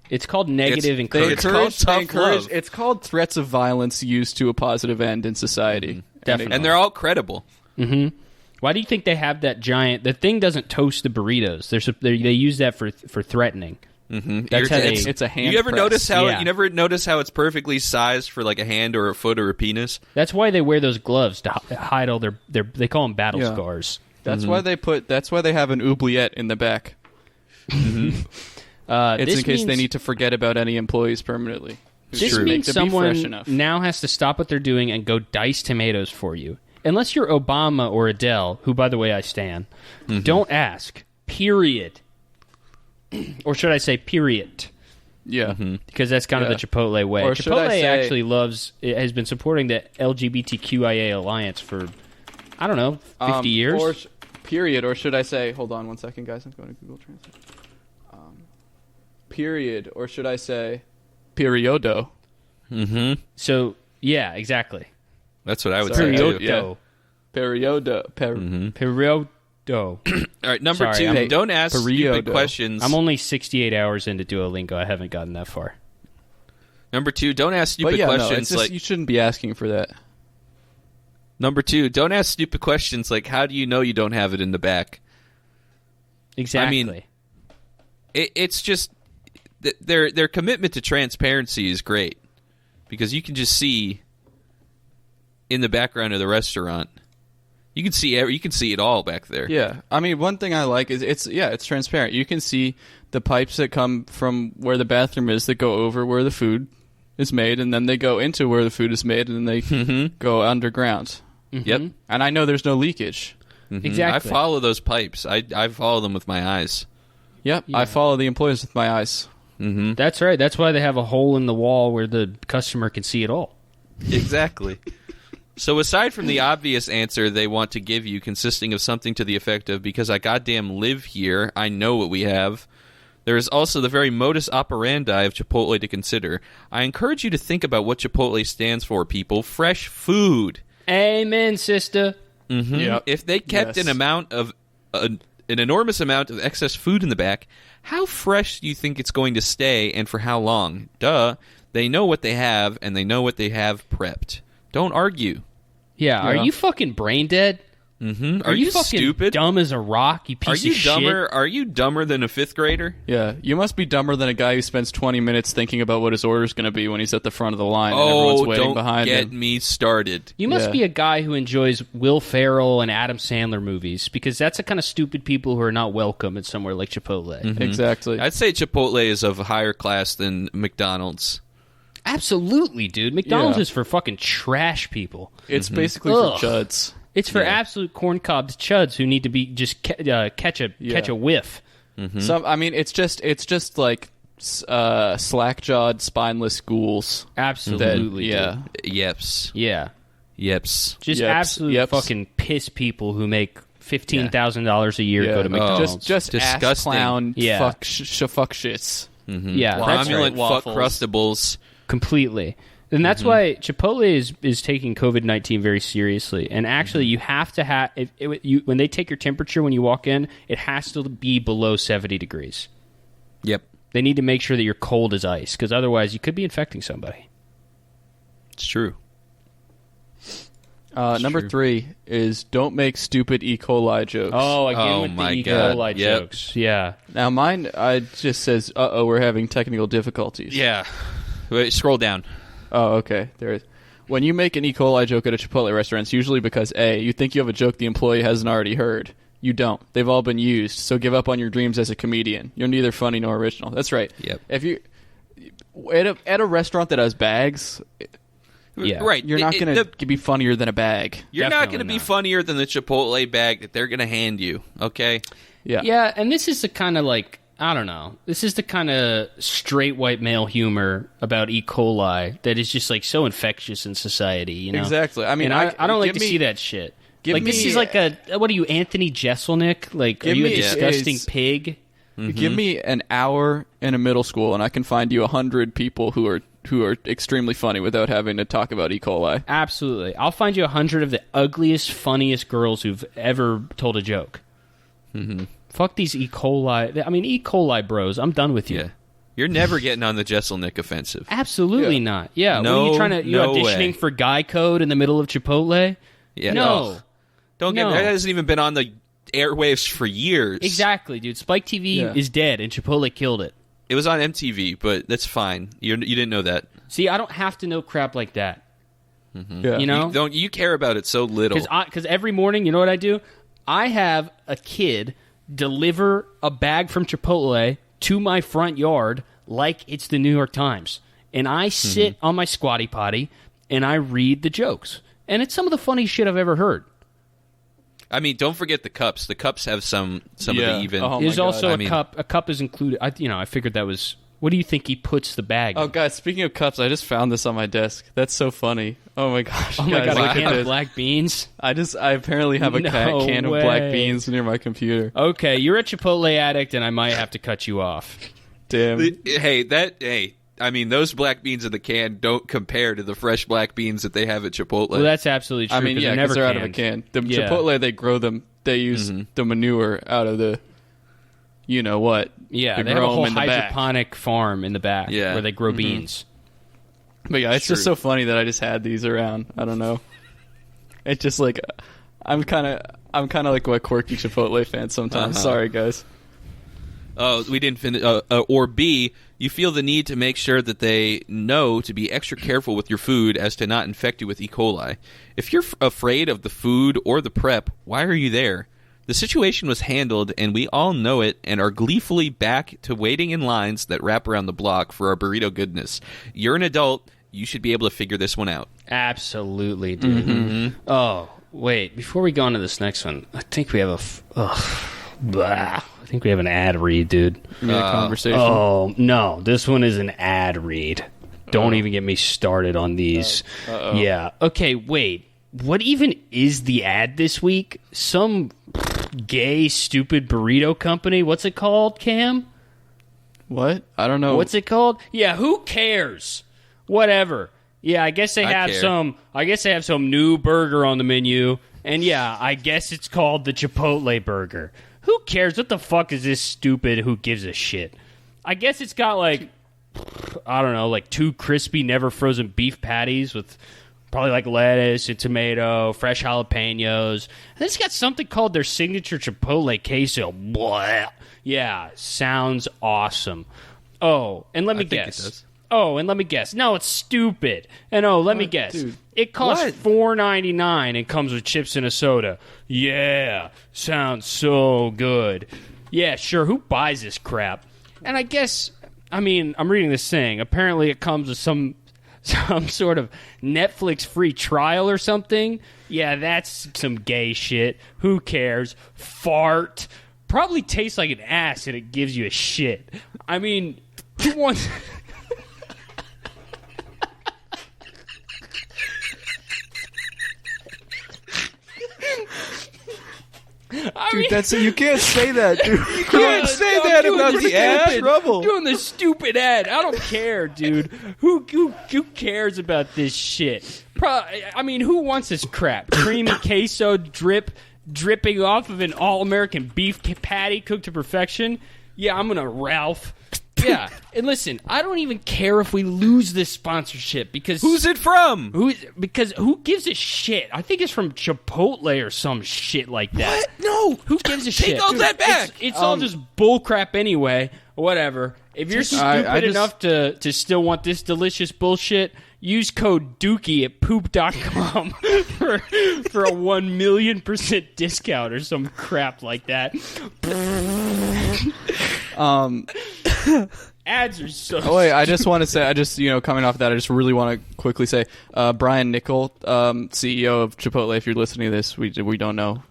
It's called negative They encouragement. It's called tough love. It's called threats of violence used to a positive end in society. Definitely. And they're all credible. Why do you think they have that giant? The thing doesn't toast the burritos. They use that for threatening. That's how they. It's a hand You ever press. notice how Yeah. you never notice how it's perfectly sized for like a hand or a foot or a penis? That's why they wear those gloves to hide all their. They call them battle Yeah. scars. That's why they have an oubliette in the back. It's This in case they means- need to forget about any employees permanently. This Make means the beef fresh someone enough. now has to stop what they're doing and go dice tomatoes for you. unless you're Obama or Adele, who, by the way, I stan, don't ask. Period. Or should I say period? Yeah. Because that's kind of the Chipotle way. Or should I Chipotle say- actually has been supporting the LGBTQIA alliance for, I don't know, 50 years. Or period, or should I say, hold on 1 second, guys, I'm going to Google Translate. Period, or should I say, periodo? So, yeah, exactly. That's what I would Sorry, say, Periodo. too. Yeah. Periodo. Periodo. All right, number Sorry, 2, don't ask stupid Periodo. questions. I'm only 68 hours into Duolingo. I haven't gotten that far. Number 2, don't ask But stupid yeah, no, questions it's just, like... you shouldn't be asking for that. Number 2, don't ask stupid questions like, how do you know you don't have it in the back? Exactly. It's just... Their commitment to transparency is great. Because you can just see in the background of the restaurant. You can see it all back there. Yeah, I mean, one thing I like is it's transparent. You can see the pipes that come from where the bathroom is that go over where the food is made, and then they go into where the food is made, and then they go underground. Yep. And I know there's no leakage. Exactly. I follow those pipes. I follow them with my eyes. Yep, Yeah. I follow the employees with my eyes. That's right. That's why they have a hole in the wall where the customer can see it all. Exactly. So aside from the obvious answer they want to give you, consisting of something to the effect of, because I goddamn live here, I know what we have, there is also the very modus operandi of Chipotle to consider. I encourage you to think about what Chipotle stands for, people. Fresh food. Amen, sister. Yep. If they kept Yes. an enormous amount of excess food in the back, how fresh do you think it's going to stay, and for how long? Duh. They know what they have, and they know what they have prepped. Don't argue. Yeah, are Yeah. you fucking brain dead? Mm-hmm. Are you fucking stupid? dumb as a rock, you Are piece you of shit? dumber? Are you dumber than a 5th grader? Yeah, you must be dumber than a guy who spends 20 minutes thinking about what his order's going to be when he's at the front of the line and everyone's waiting don't behind get him. me started. You must Yeah. be a guy who enjoys Will Ferrell and Adam Sandler movies, because that's the kind of stupid people who are not welcome at somewhere like Chipotle. Exactly. I'd say Chipotle is of a higher class than McDonald's. Absolutely, dude. McDonald's Yeah. is for fucking trash people. It's basically Ugh. for chuds. It's for absolute corn-cobbed chuds who need to be just catch a whiff. Some, I mean, it's just like slack-jawed, spineless ghouls. Absolutely. Yeah. Yeps. Yeah. Yeps. Just Yeps. absolute Yeps. fucking piss people who make $15,000 a year Yeah. go to McDonald's. Just ass Disgusting. clown Yeah. fuck shits. Yeah, that's Romulan right. fuck Waffles. crustables. Completely. And that's why Chipotle is taking COVID-19 very seriously. And actually, you have to have when they take your temperature when you walk in, it has to be below 70 degrees. Yep. They need to make sure that you're cold as ice, because otherwise you could be infecting somebody. It's true. Number 3 is don't make stupid E. coli jokes. Oh, again Oh with the my E. God. coli Yep. jokes. Yeah. Now mine just says, "Uh-oh, we're having technical difficulties." Yeah. Wait, scroll down. Oh, okay. There is. When you make an E. coli joke at a Chipotle restaurant, it's usually because A, you think you have a joke the employee hasn't already heard. You don't. They've all been used, so give up on your dreams as a comedian. You're neither funny nor original. That's right. Yep. If you at a restaurant that has bags, Yeah. Right. you're not going to be funnier than a bag. You're not Definitely going to be not. funnier than the Chipotle bag that they're going to hand you. Okay. Yeah. Yeah, and this is the kind of like, I don't know, this is the kind of straight white male humor about E. coli that is just like so infectious in society, you know? Exactly. I mean, and I don't like give to me- see that shit. give Like, this me- is like what are you, Anthony Jeselnik? Like, are Give you a me- disgusting is- pig? Give me an hour in a middle school, and I can find you 100 people who are extremely funny without having to talk about E. coli. Absolutely. I'll find you 100 of the ugliest, funniest girls who've ever told a joke. Fuck these E. coli. I mean, E. coli bros, I'm done with you. Yeah. You're never getting on the Jesselnick offensive. Absolutely Yeah. not. Yeah. No, what are you trying to, you no auditioning way. for Guy Code in the middle of Chipotle? Yeah. No. Ugh. Don't get No. that hasn't even been on the airwaves for years. Exactly, dude. Spike TV Yeah. is dead, and Chipotle killed it. It was on MTV, but that's fine. You didn't know that. See, I don't have to know crap like that. Yeah. You know? You care about it so little. Because every morning, you know what I do? I have a kid deliver a bag from Chipotle to my front yard like it's the New York Times. And I sit on my squatty potty and I read the jokes. and it's some of the funniest shit I've ever heard. I mean, don't forget the cups. The cups have some of the even. Oh, There's my also God. a cup. A cup is included. I figured that was. What do you think he puts the bag? Oh, in? guys, speaking of cups, I just found this on my desk. That's so funny. Oh, my gosh. Oh my guys, god, look a at can of this. black beans. I apparently have a No can of way. black beans near my computer. Okay, you're a Chipotle addict, and I might have to cut you off. Damn. Hey, I mean, those black beans in the can don't compare to the fresh black beans that they have at Chipotle. Well, that's absolutely true. I mean, 'cause yeah, they're because never they're out of a canned. can. The Yeah. Chipotle, they grow them. They use the manure out of the, you know what? Yeah, They they have a grow 'em whole in the back. hydroponic farm in the back Yeah. where they grow beans. But yeah, it's just True. so funny that I just had these around. I don't know. It's just like I'm kind of like a quirky Chipotle fan sometimes. Sorry, guys. Oh, we didn't finish. Or B, you feel the need to make sure that they know to be extra careful with your food as to not infect you with E. coli. If you're afraid of the food or the prep, why are you there? The situation was handled, and we all know it and are gleefully back to waiting in lines that wrap around the block for our burrito goodness. You're an adult. You should be able to figure this one out. Absolutely, dude. Oh, wait. Before we go on to this next one, I think we have I think we have an ad read, dude. We had a conversation. Oh, no. This one is an ad read. Don't even get me started on these. Yeah. Okay, wait. What even is the ad this week? Some gay, stupid burrito company? What's it called, Cam? What? I don't know. What's it called? Yeah, who cares? Whatever. Yeah, I guess they I have care. some new burger on the menu. And yeah, I guess it's called the Chipotle burger. Who cares? What the fuck is this stupid? Who gives a shit? I guess it's got like, I don't know, like 2 crispy, never frozen beef patties with probably like lettuce and tomato, fresh jalapenos. And it's got something called their signature Chipotle queso. Blah. Yeah, sounds awesome. Oh, and let me I think it guess. does. Oh, and let me guess. No, it's stupid. And oh, let me guess. dude. It costs What? $4.99 and comes with chips and a soda. Yeah, sounds so good. Yeah, sure. Who buys this crap? And I guess, I mean, I'm reading this thing. Apparently, it comes with some sort of Netflix free trial or something. Yeah, that's some gay shit. Who cares? Fart. Probably tastes like an ass and it gives you a shit. I mean, who wants... Dude, that's you can't say that, dude. You can't say I'm that doing about the the ad. trouble. Doing the stupid ad. I don't care, dude. Who cares about this shit? I mean, who wants this crap? Cream and queso dripping off of an all-American beef patty cooked to perfection? Yeah, I'm gonna Ralph. Yeah, and listen, I don't even care if we lose this sponsorship because Who's it from? who gives a shit? I think it's from Chipotle or some shit like that. What? No. Who gives a shit? all that back. It's all just bullcrap aneway. Whatever. If you're stupid I just- enough to still want this delicious bullshit, use code Dookie at poop.com for a 1,000,000% discount or some crap like that. Ads are so. Oh, wait, I just want to say, coming off of that, I just really want to quickly say, Brian Nickel, CEO of Chipotle, if you're listening to this, we don't know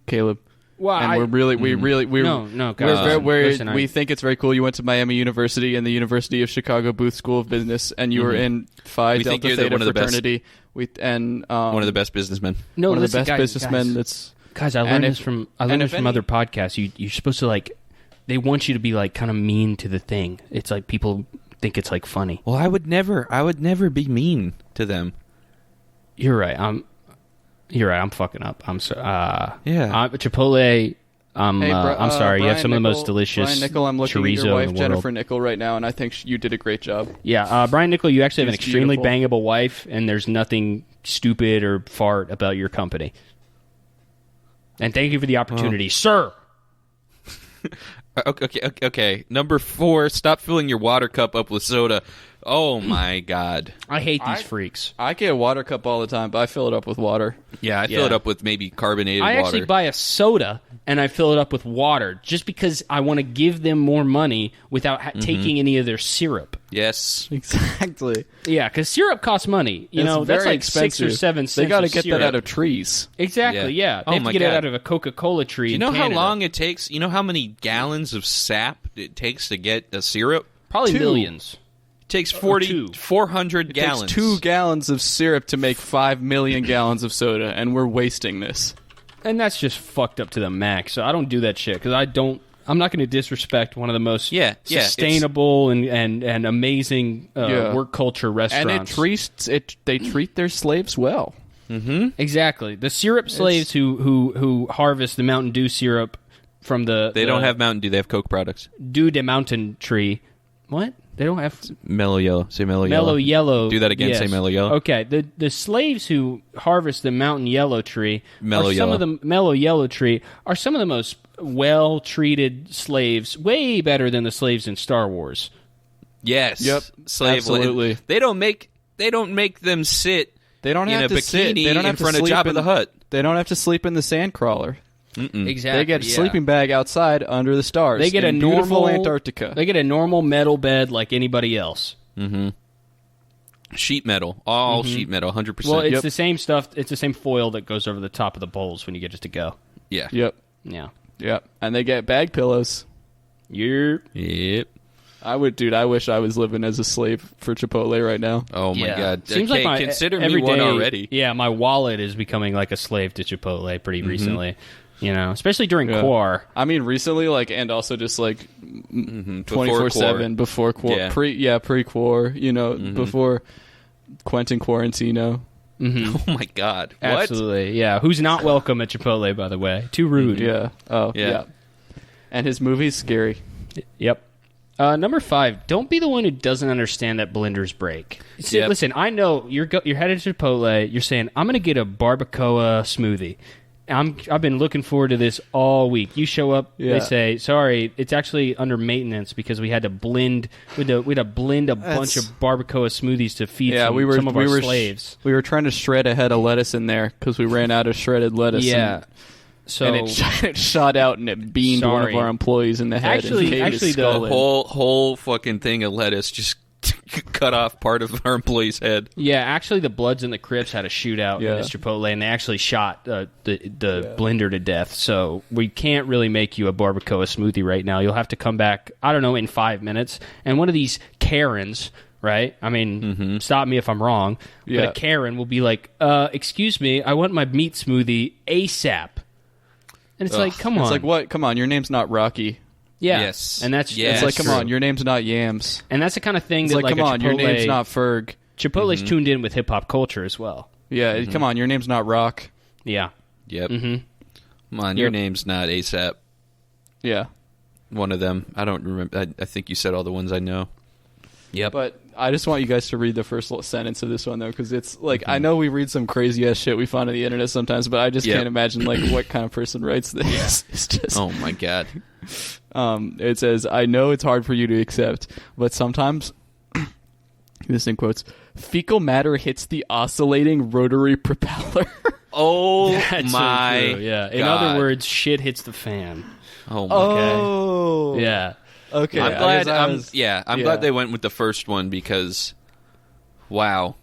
Caleb. Well, And No, guys, listen, we think it's very cool. You went to Miami University and the University of Chicago Booth School of Business, and you were in Phi We think Delta you're Theta one of the best. fraternity. One of the best businessmen. no, one of listen, the best guys, businessmen. Guys, That's guys, I learned if- this from and if any- other podcasts. You're supposed to like. They want you to be like kind of mean to the thing. It's like people think it's like funny. Well, I would never be mean to them. You're right. I'm fucking up. I'm so. Yeah. Chipotle. I'm sorry. You have Brian some of the most Nickel- delicious Brian Nickel, I'm looking at chorizo your wife in the Jennifer world. Nickel right now, and I think you did a great job. Yeah, Brian Nickel, you actually have an She's extremely beautiful. bangable wife, and there's nothing stupid or fart about your company. And thank you for the opportunity, sir. Okay. Number 4, stop filling your water cup up with soda. Oh my god. I hate these freaks. I get a water cup all the time, but I fill it up with water. Yeah, I fill it up with maybe carbonated I water. actually buy a soda and I fill it up with water just because I want to give them more money without taking any of their syrup. Yes. Exactly. Yeah, because syrup costs money. You know, that's very like expensive. 6 or 7 cents. They got to of get syrup. that out of trees. Exactly. Yeah. Oh They have my to get it God. out of a Coca-Cola tree. Do you in know how Canada. long it takes? You know how many gallons of sap it takes to get a syrup? Probably 2. millions. It takes 2. 400 It gallons. takes 2 gallons of syrup to make 5 million gallons of soda, and we're wasting this. And that's just fucked up to the max. So I don't do that shit because I'm not going to disrespect one of the most sustainable and amazing work culture restaurants. And they treat their slaves well. Exactly. The syrup slaves who harvest the Mountain Dew syrup from They don't have Mountain Dew. They have Coke products. Dew de Mountain tree. What? They don't have Mellow yellow. Say mellow yellow. mellow yellow. Do that again. Yes. Say mellow yellow. Okay. The slaves who harvest the Mountain Yellow tree Mellow are some yellow. of the mellow yellow tree are some of the most well treated slaves, way better than the slaves in Star Wars. Yes. Yep. Slave Absolutely. labor. They don't make them sit They don't in have a to sit. bikini They don't in have to front of sleep Jabba in the Hutt. They don't have to sleep in the sand crawler. Exactly. They get a sleeping bag outside under the stars. They get in a beautiful normal Antarctica. They get a normal metal bed like anybody else. Sheet metal. All sheet metal. 100%. Well, it's the same stuff. It's the same foil that goes over the top of the bowls when you get just to go. yeah. Yep. Yeah. Yep. And they get bag pillows. You're. Yep. I wish I was living as a slave for Chipotle right now. Oh my God. Seems Okay, like consider me every one day- already. Yeah, my wallet is becoming like a slave to Chipotle pretty recently. You know, especially during Yeah. Quar. I mean, recently, and also just 24/7 before Quar, Yeah. pre-Quar, before Quentin Quarantino. Oh my God. What? Absolutely. Yeah. Who's not welcome at Chipotle, by the way? Too rude. Yeah. Oh, Yeah. yeah. And his movie's scary. Yep. Number 5. Don't be the one who doesn't understand that blenders break. See, Yep. Listen, I know you're headed to Chipotle. You're saying I'm going to get a barbacoa smoothie. I've been looking forward to this all week. You show up, Yeah. they say, sorry, it's actually under maintenance because we had to blend. We had to blend a bunch of barbacoa smoothies to feed some of our slaves. We were trying to shred a head of lettuce in there because we ran out of shredded lettuce. Yeah. So And it shot out and it beamed one Sorry. of our employees in the head. Actually- and caved actually his the skull in. Whole fucking thing of lettuce just cut off part of our employee's head. yeah, actually, the Bloods and the Crips had a shootout Yeah. in this Chipotle, and they actually shot the blender to death. So we can't really make you a barbacoa smoothie right now. You'll have to come back, I don't know, in 5 minutes. And one of these Karens, right? I mean, stop me if I'm wrong, but Yeah. a Karen will be like, "Excuse me, I want my meat smoothie ASAP." And it's like, come on, It's like, what? Come on, your name's not Rocky. yeah, Yes. and that's Yes. It's that's like, come true. on, your name's not Yams. And that's the kind of thing It's that like, come a on, your Chipotle- name's not Ferg. Chipotle's tuned in with hip hop culture as well. Yeah, come on, your name's not Rock. Yeah. Yep. Come on, your Yep. name's not ASAP. Yeah. One of them. I don't remember. I think you said all the ones I know. Yep. But I just want you guys to read the first sentence of this one, though, because it's like, I know we read some crazy ass shit we find on the internet sometimes, but I just Yep. can't imagine what kind of person writes this. It's just, Oh my God. it says, I know it's hard for you to accept, but sometimes, this in quotes, fecal matter hits the oscillating rotary propeller. Oh That's so my true, yeah. In God. other words, shit hits the fan. Oh my God. Oh. Yeah. Okay. I'm I glad. guess I was- I'm glad they went with the first one because, wow,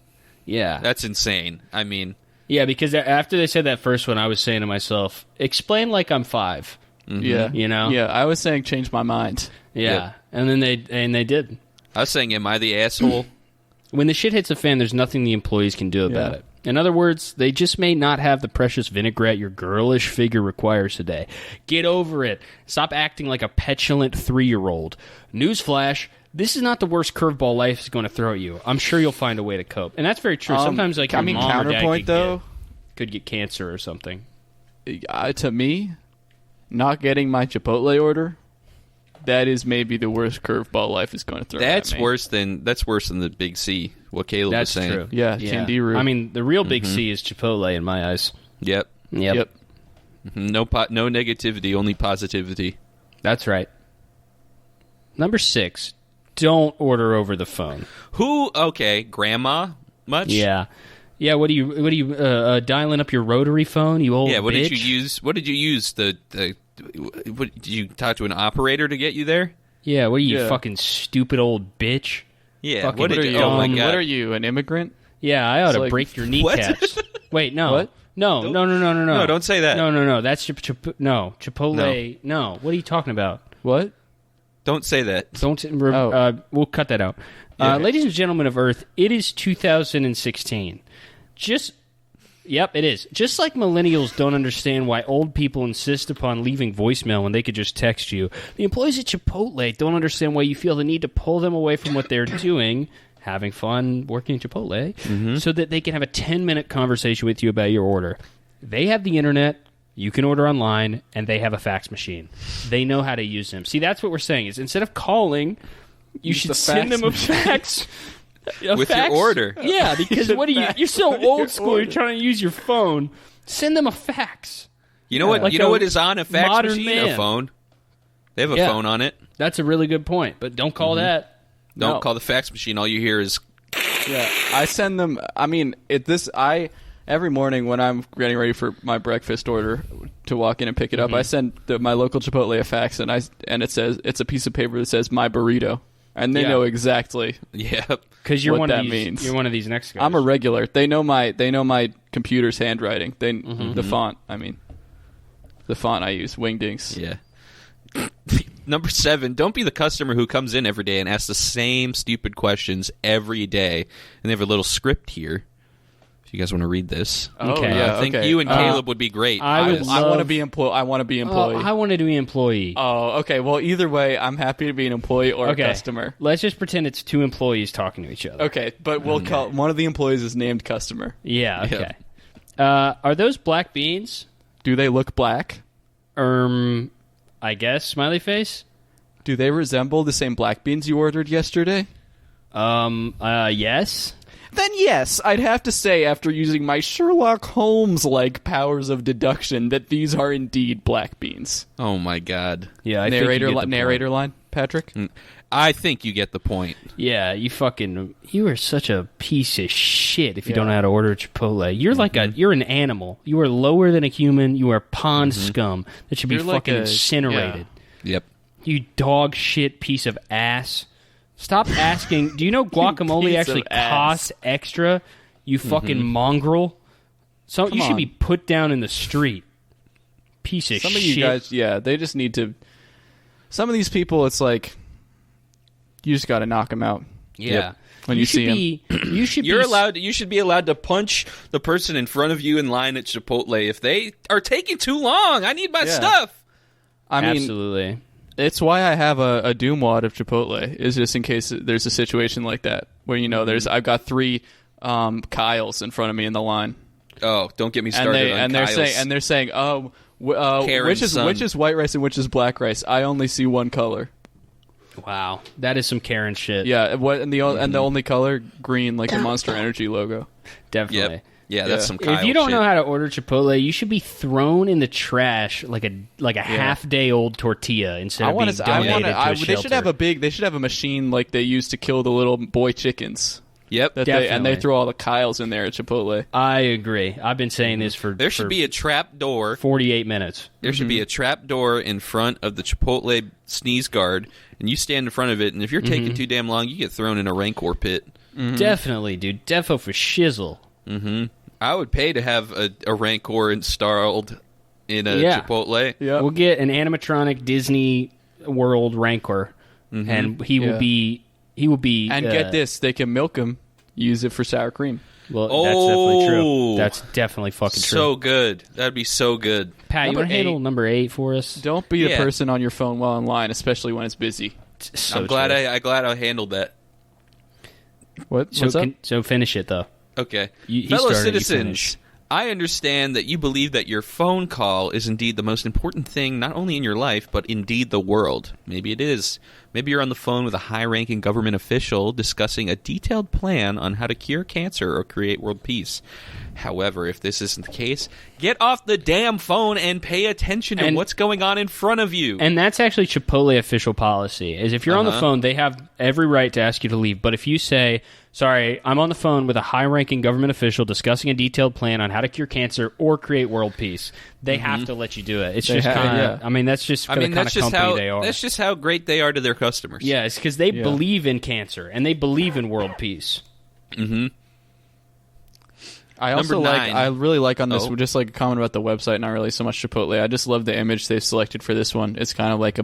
Yeah. that's insane. I mean, Yeah, because after they said that first one, I was saying to myself, explain like I'm 5. Yeah. You know? Yeah, I was saying change my mind. Yeah. Yep. And then they did. I was saying, am I the asshole? When the shit hits the fan, there's nothing the employees can do about Yeah. it. In other words, they just may not have the precious vinaigrette your girlish figure requires today. Get over it. Stop acting like a petulant 3-year-old. Newsflash, this is not the worst curveball life is going to throw at you. I'm sure you'll find a way to cope. And that's very true. Sometimes like your mom or dad counterpoint though, could get cancer or something. To me, not getting my Chipotle order, that is maybe the worst curveball life is going to throw That's at me. worse than the Big C. What Caleb That's was saying. true. Yeah, Kangaroo. I mean, the real big C is Chipotle in my eyes. Yep. Yep. No negativity, only positivity. That's right. Number 6. don't order over the phone. Who? Okay, grandma. Much? Yeah. Yeah, what are you dialing up your rotary phone, you old Yeah, what bitch? did you use? What did you use? What, did you talk to an operator to get you there? Yeah, what are you, fucking stupid old bitch? Yeah, Fucking what What did are you? you? Oh my god! What are you? An immigrant? Yeah, I ought to like- break your What? kneecaps. Wait, no. What? No. No, don't say that. No, that's Chipotle. No. What are you talking about? What? Don't say that. Don't. Oh. We'll cut that out. Yeah. Ladies and gentlemen of Earth, it is 2016. Yep, it is. Just like millennials don't understand why old people insist upon leaving voicemail when they could just text you, the employees at Chipotle don't understand why you feel the need to pull them away from what they're doing, having fun working at Chipotle, so that they can have a 10-minute conversation with you about your order. They have the internet, you can order online, and they have a fax machine. They know how to use them. See, that's what we're saying is instead of calling, you should the send fax them a machine. fax. A With your fax? order. Yeah, because what are you? You're so with your old school. order. You're trying to use your phone. Send them a fax. You know what? like You know a what is on a fax modern machine? man. A phone. They have a Yeah. phone on it. That's a really good point, but don't call that. Don't No. call the fax machine. All you hear is Yeah, I send them. I mean, every morning when I'm getting ready for my breakfast order to walk in and pick it up, I send my local Chipotle a fax, and it says it's a piece of paper that says my burrito, and they Yeah. know exactly. yep. Because you're What one of that these. means. You're one of these next guys. I'm a regular. They know my computer's handwriting. The font. I mean, the font I use. Wingdings. Yeah. Number 7, don't be the customer who comes in every day and asks the same stupid questions every day. And they have a little script here. If you guys want to read this. Okay. yeah. I think okay. you and Caleb would be great. I would I want to love- be I want to be employee. I wanted to be employee. Oh, okay. Well, either way, I'm happy to be an employee or okay. a customer. Let's just pretend it's two employees talking to each other. Okay, but we'll call one of the employees is named customer. Yeah. Okay. Are those black beans? Do they look black? I guess smiley face. Do they resemble the same black beans you ordered yesterday? Yes. Then yes, I'd have to say after using my Sherlock Holmes-like powers of deduction that these are indeed black beans. Oh my god. Yeah. I Narrator think you get the narrator line, Patrick? I think you get the point. Yeah, you are such a piece of shit if you don't know how to order Chipotle. You're like you're an animal. You are lower than a human. You are pond scum that should be You're like fucking a- incinerated. Yep. You dog shit piece of ass. Stop asking. Do you know guacamole Piece actually of ass. costs extra? You fucking mongrel. So you should on. be put down in the street. Piece of Some shit. of you guys, they just need to... Some of these people, it's like, you just got to knock them out. yeah. When you see You should You be should be allowed to punch the person in front of you in line at Chipotle if they are taking too long. I need my Yeah. stuff. I mean, absolutely. it's why I have a doom wad of Chipotle, is just in case there's a situation like that where I've got 3 Kyles in front of me in the line, Oh, don't get me started on Kyle's. they're saying, Karen's son. which is white rice and which is black rice. I only see one color. Wow, that is some Karen shit. Yeah, and the only color green, like the Monster Energy logo. Definitely. Yep. Yeah, that's Yeah. some Kyle If you don't shit. know how to order Chipotle, you should be thrown in the trash like a half day old tortilla instead of being donated to a They shelter. should have a machine like they used to kill the little boy chickens. Yep. They Definitely. throw all the Kyles in there at Chipotle. I agree. I've been saying this for There should be a trap door. 48 minutes. There should be a trap door in front of the Chipotle sneeze guard, and you stand in front of it, and if you're taking too damn long, you get thrown in a Rancor pit. Definitely, dude. Defo for shizzle. I would pay to have a Rancor installed in a Yeah. Chipotle. Yeah. We'll get an animatronic Disney World Rancor, and he will be. He will be. And get this, they can milk them, use it for sour cream. Well, that's definitely true. Oh. That's definitely fucking true. So good. That'd be so good. Pat, you Number want to handle 8. number 8 for us? Don't be the Yeah. person on your phone while in line, especially when it's busy. So I'm glad true. I'm glad I handled that. What's up? So finish it though. Okay. He Fellow started, you citizens, finished. I understand that you believe that your phone call is indeed the most important thing, not only in your life, but indeed the world. Maybe it is. Maybe you're on the phone with a high-ranking government official discussing a detailed plan on how to cure cancer or create world peace. However, if this isn't the case, get off the damn phone and pay attention to what's going on in front of you. And that's actually Chipotle official policy, is if you're on the phone, they have every right to ask you to leave. But if you say, sorry, I'm on the phone with a high-ranking government official discussing a detailed plan on how to cure cancer or create world peace, they have to let you do it. It's just kind of, I mean, that's just the kind of company they are. That's just how great they are to their customers. Yeah, it's because they believe in cancer and they believe in world peace. Mm-hmm. I also I really like on this, just like a comment about the website, not really so much Chipotle. I just love the image they selected for this one. It's kind of like a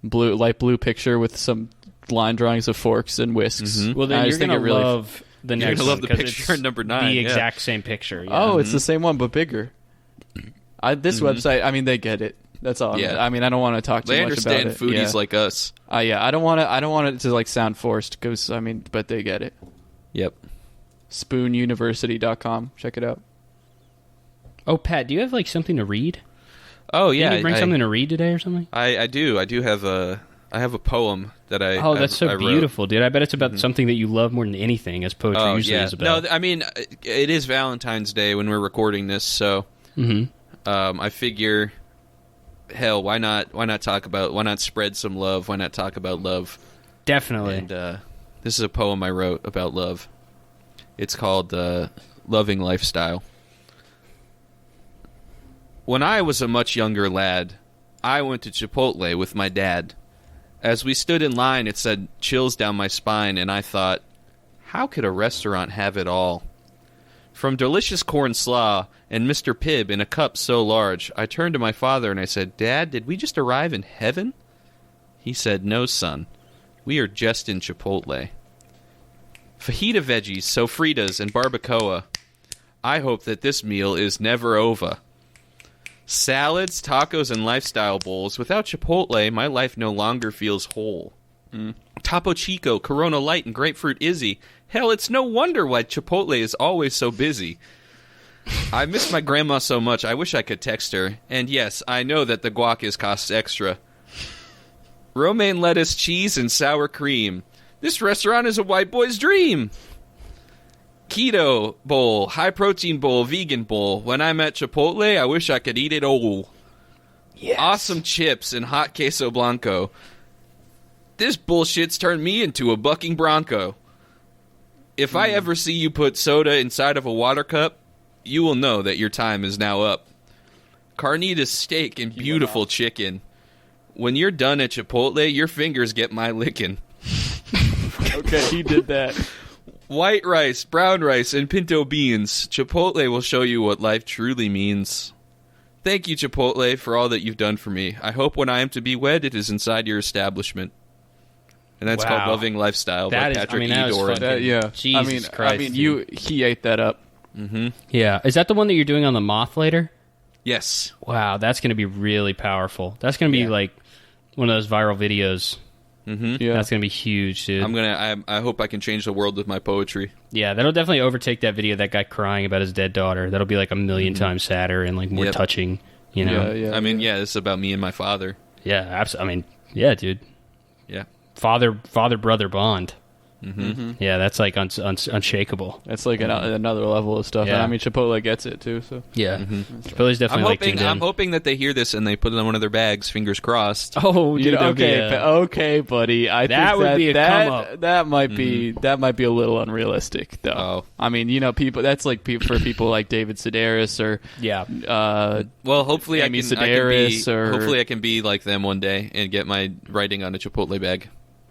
light blue picture with some line drawings of forks and whisks. Mm-hmm. Well, then you're going to love the next one. You're going to love the picture in number 9. The exact same picture. Yeah. Oh, it's the same one, but bigger. This website, I mean, they get it. That's all. Yeah. I mean, I don't want to talk too much about it. They understand foodies like us. Yeah, I don't want it to like sound forced, because, I mean, but they get it. Yep. SpoonUniversity.com. Check it out. Oh, Pat, do you have like something to read? Oh, yeah. Did you bring something to read today or something? I do. I do have a poem that I Oh, that's so I beautiful, dude. I bet it's about something that you love more than anything, as poetry usually is about. No, I mean, it is Valentine's Day when we're recording this, so I figure, hell, why not spread some love? Why not talk about love? Definitely. And this is a poem I wrote about love. It's called Loving Lifestyle. When I was a much younger lad, I went to Chipotle with my dad. As we stood in line, it sent chills down my spine, and I thought, how could a restaurant have it all? From delicious corn slaw and Mr. Pibb in a cup so large, I turned to my father and I said, Dad, did we just arrive in heaven? He said, no, son. We are just in Chipotle. Fajita veggies, sofritas, and barbacoa. I hope that this meal is never over. Salads, tacos, and lifestyle bowls. Without Chipotle, my life no longer feels whole. Topo Chico, Corona Light, and Grapefruit Izzy. Hell, it's no wonder why Chipotle is always so busy. I miss my grandma so much, I wish I could text her. And yes, I know that the guac costs extra. Romaine lettuce, cheese, and sour cream. This restaurant is a white boy's dream. Keto bowl, high protein bowl, vegan bowl. When I'm at Chipotle, I wish I could eat it all. Yes. Awesome chips and hot queso blanco. This bullshit's turned me into a bucking bronco. If I ever see you put soda inside of a water cup, you will know that your time is now up. Carnitas steak and beautiful chicken. When you're done at Chipotle, your fingers get my licking. Okay, he did that. White rice, brown rice, and pinto beans. Chipotle will show you what life truly means. Thank you, Chipotle, for all that you've done for me. I hope when I am to be wed, it is inside your establishment. And that's called Loving Lifestyle by Patrick E. Doran. Jesus Christ. He ate that up. Mm-hmm. Yeah. Is that the one that you're doing on the Moth later? Yes. Wow, that's going to be really powerful. That's going to be like one of those viral videos. Mm-hmm. Yeah. That's going to be huge, dude. I hope I can change the world with my poetry. Yeah, that'll definitely overtake that video of that guy crying about his dead daughter. That'll be like a million times sadder and like more touching, you know? Yeah, this is about me and my father. Yeah, absolutely. I mean, yeah, dude. Yeah. Father-brother bond. Mm-hmm. Yeah, that's like unshakable. That's like another level of stuff. Yeah. And I mean, Chipotle gets it too. So yeah, Chipotle's definitely. I'm hoping that they hear this and they put it on one of their bags. Fingers crossed. Oh, dude, okay, buddy. That think would be a come up. That might be a little unrealistic, though. Oh. I mean, people. That's like for people like David Sedaris or well, hopefully Amy Sedaris hopefully I can be like them one day and get my writing on a Chipotle bag.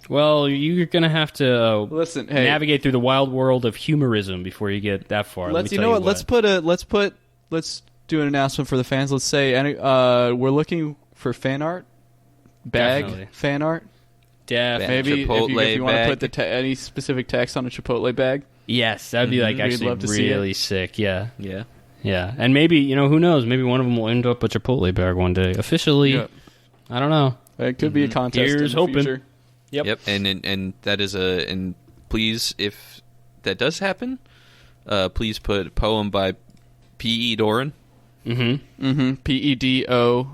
Well, you're gonna have to navigate through the wild world of humorism before you get that far. Let's do an announcement for the fans. Let's say we're looking for fan art, fan art. Maybe if you want to put any specific text on a Chipotle bag. Yes, that'd be like actually love to really sick. Yeah. Yeah, and maybe who knows? Maybe one of them will end up a Chipotle bag one day officially. Yep. I don't know. It could be a contest. Here's in the hoping. Future. Yep. And that is and please, if that does happen, please put a poem by P.E. Doran? PEDO.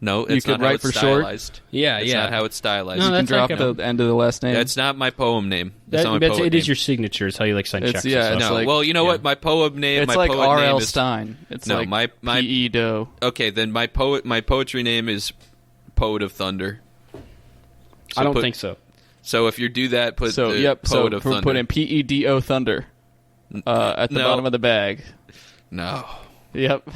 No, it's could not how write it's for short? stylized. Yeah, It's yeah. not how it's stylized. No, You can that's drop like the end of the last name. That's not my poem name. That's not my That's, poet it is name. your signature. It's how you like sign It's- checks. yeah, and it's stuff. No, like- well, you know what? My poem name, It's my like poet name R.L. is... Stein. It's No, like my PEDO. Okay, then my poetry name is Poet of Thunder. So I don't think so. So if you do that, put So, the yep. So Poet of Thunder. put in PEDO Thunder at the No. bottom of the bag. No. Yep.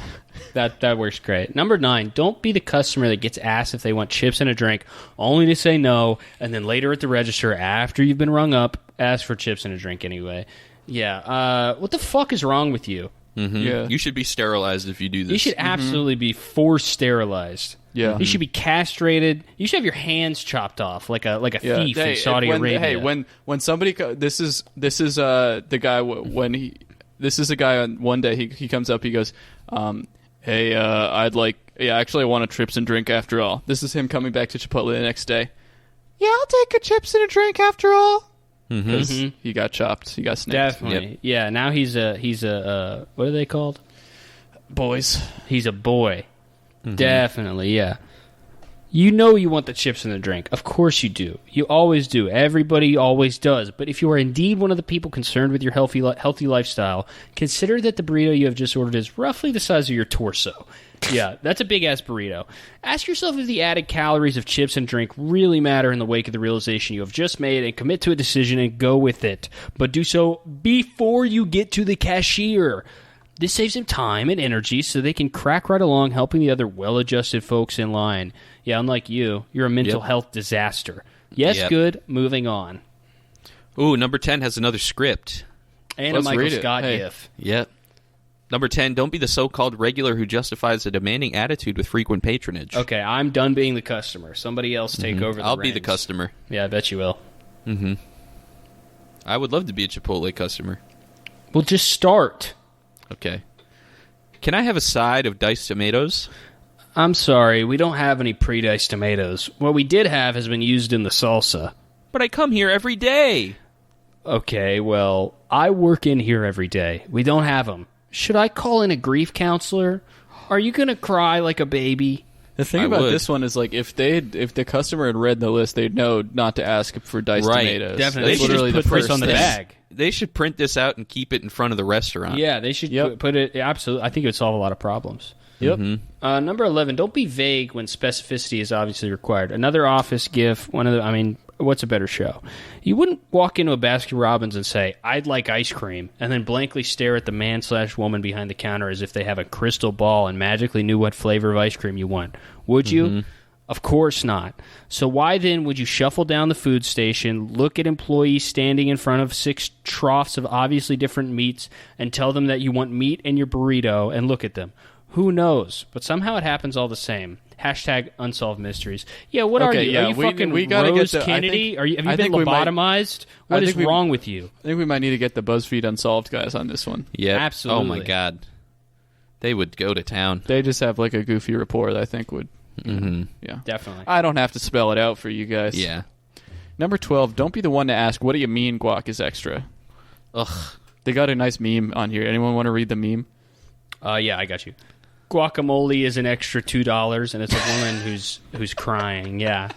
That works great. Number 9, don't be the customer that gets asked if they want chips and a drink, only to say no, and then later at the register, after you've been rung up, ask for chips and a drink anyway. Yeah, what the fuck is wrong with you? Mm-hmm. Yeah. You should be sterilized if you do this. You should absolutely be forced sterilized. Yeah. You should be castrated. You should have your hands chopped off like a Yeah. thief in Saudi Arabia. Hey, when somebody this is the guy when he this is a guy on one day he comes up, he goes, hey, I'd like actually I want a chips and drink after all. This is him coming back to Chipotle the next day. Yeah, I'll take a chips and a drink after all. Because he got chopped, he got snaked. Definitely. Yep. Yeah, now he's a what are they called? Boys. He's a boy. Definitely, yeah. You know you want the chips and the drink. Of course you do. You always do. Everybody always does. But if you are indeed one of the people concerned with your healthy lifestyle, consider that the burrito you have just ordered is roughly the size of your torso. Yeah, that's a big-ass burrito. Ask yourself if the added calories of chips and drink really matter in the wake of the realization you have just made, and commit to a decision and go with it. But do so before you get to the cashier. This saves them time and energy so they can crack right along helping the other well-adjusted folks in line. Yeah, unlike you, you're a mental health disaster. Yes, Yep. good, moving on. Ooh, number 10 has another script. And Let's a Michael read it. Scott Hey. gif. Yep. Number 10, don't be the so-called regular who justifies a demanding attitude with frequent patronage. Okay, I'm done being the customer. Somebody else take over the I'll be the reins. customer. Yeah, I bet you will. I would love to be a Chipotle customer. Well, just start. Okay. Can I have a side of diced tomatoes? I'm sorry, we don't have any pre-diced tomatoes. What we did have has been used in the salsa. But I come here every day. Okay, well, I work in here every day. We don't have them. Should I call in a grief counselor? Are you going to cry like a baby? The thing I about would. this one is like if the customer had read the list, they'd know not to ask for diced Right. tomatoes. Definitely. That's They should literally just the put this first on the thing. bag. They should print this out and keep it in front of the restaurant. Yeah, they should Yep. put it. Absolutely, I think it would solve a lot of problems. Yep. Number 11. Don't be vague when specificity is obviously required. Another Office gif. What's a better show? You wouldn't walk into a Baskin Robbins and say, "I'd like ice cream," and then blankly stare at the man/woman behind the counter as if they have a crystal ball and magically knew what flavor of ice cream you want. Would you? Of course not. So why then would you shuffle down the food station, look at employees standing in front of 6 troughs of obviously different meats, and tell them that you want meat in your burrito, and look at them? Who knows? But somehow it happens all the same. Hashtag unsolved mysteries. Yeah, what are Okay, you? yeah, Are you fucking we gotta get Rose the- I Kennedy? think- Have you I been think we might- lobotomized? I What is think we- wrong with you? I think we might need to get the BuzzFeed Unsolved guys on this one. Yep. Absolutely. Oh, my God. They would go to town. They just have like a goofy report that I think would. Yeah. Definitely. I don't have to spell it out for you guys. Yeah. Number 12. Don't be the one to ask, "What do you mean guac is extra?" Ugh. They got a nice meme on here. Anyone want to read the meme? Yeah, I got you. Guacamole is an extra $2, and it's a woman who's crying. Yeah.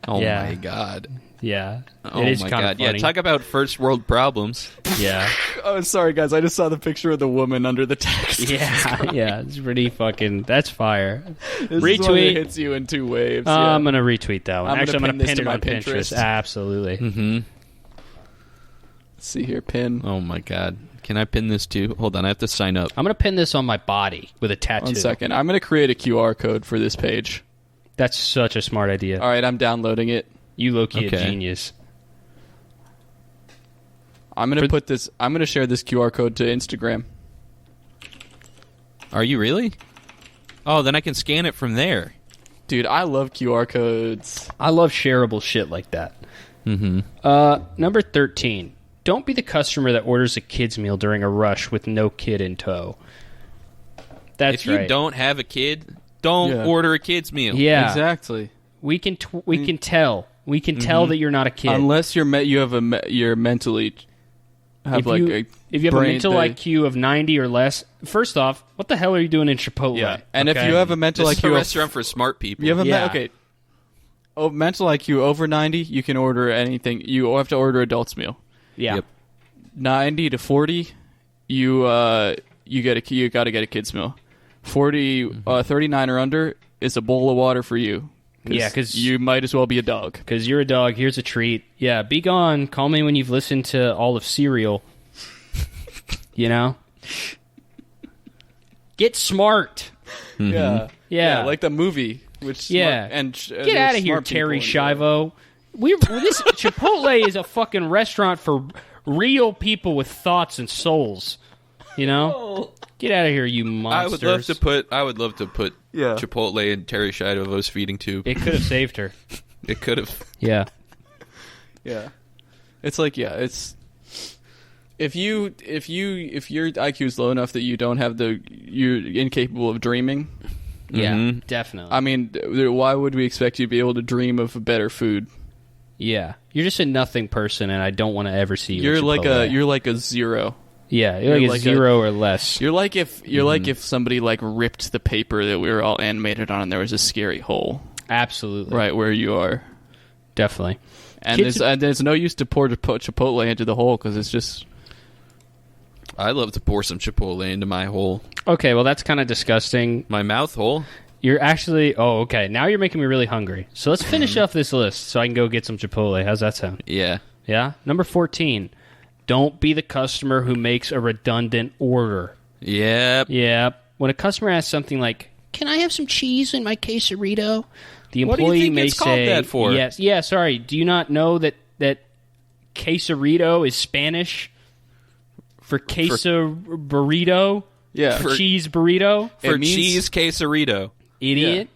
Oh, Yeah. my God. Yeah. Oh, it is my kind God. of funny. Yeah, talk about first world problems. Yeah. Oh, sorry guys. I just saw the picture of the woman under the text. Yeah. Yeah. It's pretty fucking. That's fire. This is one that Retweet. hits you in 2 waves. I'm going to retweet that one. I'm Actually, gonna I'm pin going to this pin to it my on Pinterest. Pinterest. Absolutely. Let's see here. Pin. Oh, my God. Can I pin this too? Hold on. I have to sign up. I'm going to pin this on my body with a tattoo. 1 second. I'm going to create a QR code for this page. That's such a smart idea. All right. I'm downloading it. You low-key Okay. a genius. I'm going to put this. I'm going to share this QR code to Instagram. Are you really? Oh, then I can scan it from there. Dude, I love QR codes. I love shareable shit like that. Number 13. Don't be the customer that orders a kid's meal during a rush with no kid in tow. That's If you right. don't have a kid, don't Yeah. order a kid's meal. Yeah. Exactly. We can tell. We can tell that you're not a kid. Unless you're mentally have like a if you have a brain mental that- IQ of 90 or less, first off, what the hell are you doing in Chipotle? Yeah, and Okay? if you have a mental This is a IQ, restaurant for smart people. you have a Yeah. okay. Oh, mental IQ over 90, you can order anything. You have to order adult's meal. yeah. Yep. 90 to 40, you got to get a kid's meal. 39 or under is a bowl of water for you. Yeah, 'cause- you might as well be a dog. Because you're a dog, here's a treat. Yeah, be gone. Call me when you've listened to all of Serial. You know? Get smart. Yeah. like the movie. Which Yeah. Get out of here, Terry Schiavo. This Chipotle is a fucking restaurant for real people with thoughts and souls. You know? Get out of here, you monsters. I would love to put Chipotle in Terry Schiavo's feeding tube. It could have saved her. It could have. Yeah. Yeah. It's like it's if your IQ is low enough that you don't have you're incapable of dreaming. Yeah, definitely. I mean, why would we expect you to be able to dream of better food? Yeah. You're just a nothing person, and I don't want to ever see you. You're at like Chipotle. a zero. Yeah, you're like a like zero or less. You're like if somebody like ripped the paper that we were all animated on and there was a scary hole Absolutely. right where you are. Definitely. And Kids- there's no use to pour Chipotle into the hole because it's just... I love to pour some Chipotle into my hole. Okay, well, that's kind of disgusting. My mouth hole? You're actually... Oh, okay. Now you're making me really hungry. So let's finish off this list so I can go get some Chipotle. How's that sound? Yeah. Yeah? Number 14. Don't be the customer who makes a redundant order. Yep. Yeah. When a customer asks something like, "Can I have some cheese in my quesarito?" The What do you employee think may it's called say, that for? "Yes, yeah, sorry. Do you not know that quesarito is Spanish for queso burrito? Yeah. For cheese burrito? For It means- cheese quesarito. Idiot."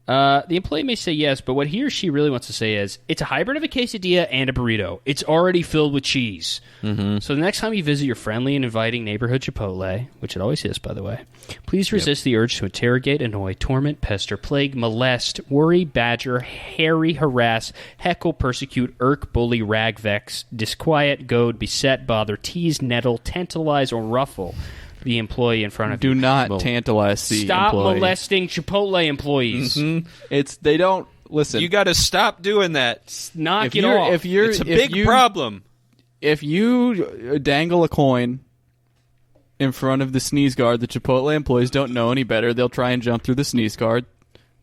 The employee may say yes, but what he or she really wants to say is, it's a hybrid of a quesadilla and a burrito. It's already filled with cheese. Mm-hmm. So the next time you visit your friendly and inviting neighborhood Chipotle, which it always is, by the way, please resist the urge to interrogate, annoy, torment, pester, plague, molest, worry, badger, harry, harass, heckle, persecute, irk, bully, rag, vex, disquiet, goad, beset, bother, tease, nettle, tantalize, or ruffle the employee in front of you. Do not tantalize the Stop employee. molesting Chipotle employees. They don't... Listen. You got to stop doing that. Knock if it you're, off. if you're, It's a if big you, problem. If you dangle a coin in front of the sneeze guard, the Chipotle employees don't know any better. They'll try and jump through the sneeze guard.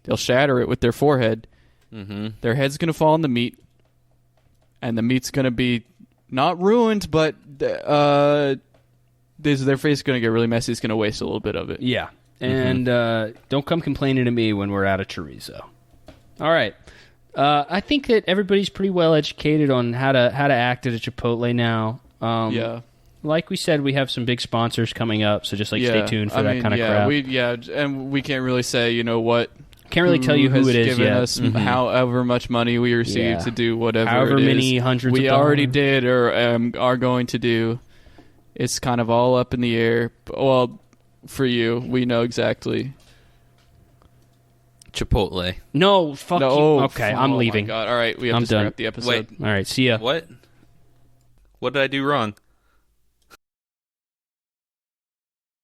They'll shatter it with their forehead. Mm-hmm. Their head's going to fall on the meat, and the meat's going to be not ruined, but their face is going to get really messy. It's going to waste a little bit of it. Yeah. And don't come complaining to me when we're out of chorizo. All right. I think that everybody's pretty well educated on how to act at a Chipotle now. Yeah. Like we said, we have some big sponsors coming up, so just stay tuned for that kind of crap. And we can't really say, what. Can't really tell you who has it is given yet. us however much money we received Yeah. to do whatever However it is many hundreds we of already dollars. did or are going to do. It's kind of all up in the air. Well, for you, we know exactly. Chipotle. No, fuck you. Okay, I'm oh leaving. My God. All right, we have I'm to done. scrap the episode. Wait. All right, see ya. What? What did I do wrong?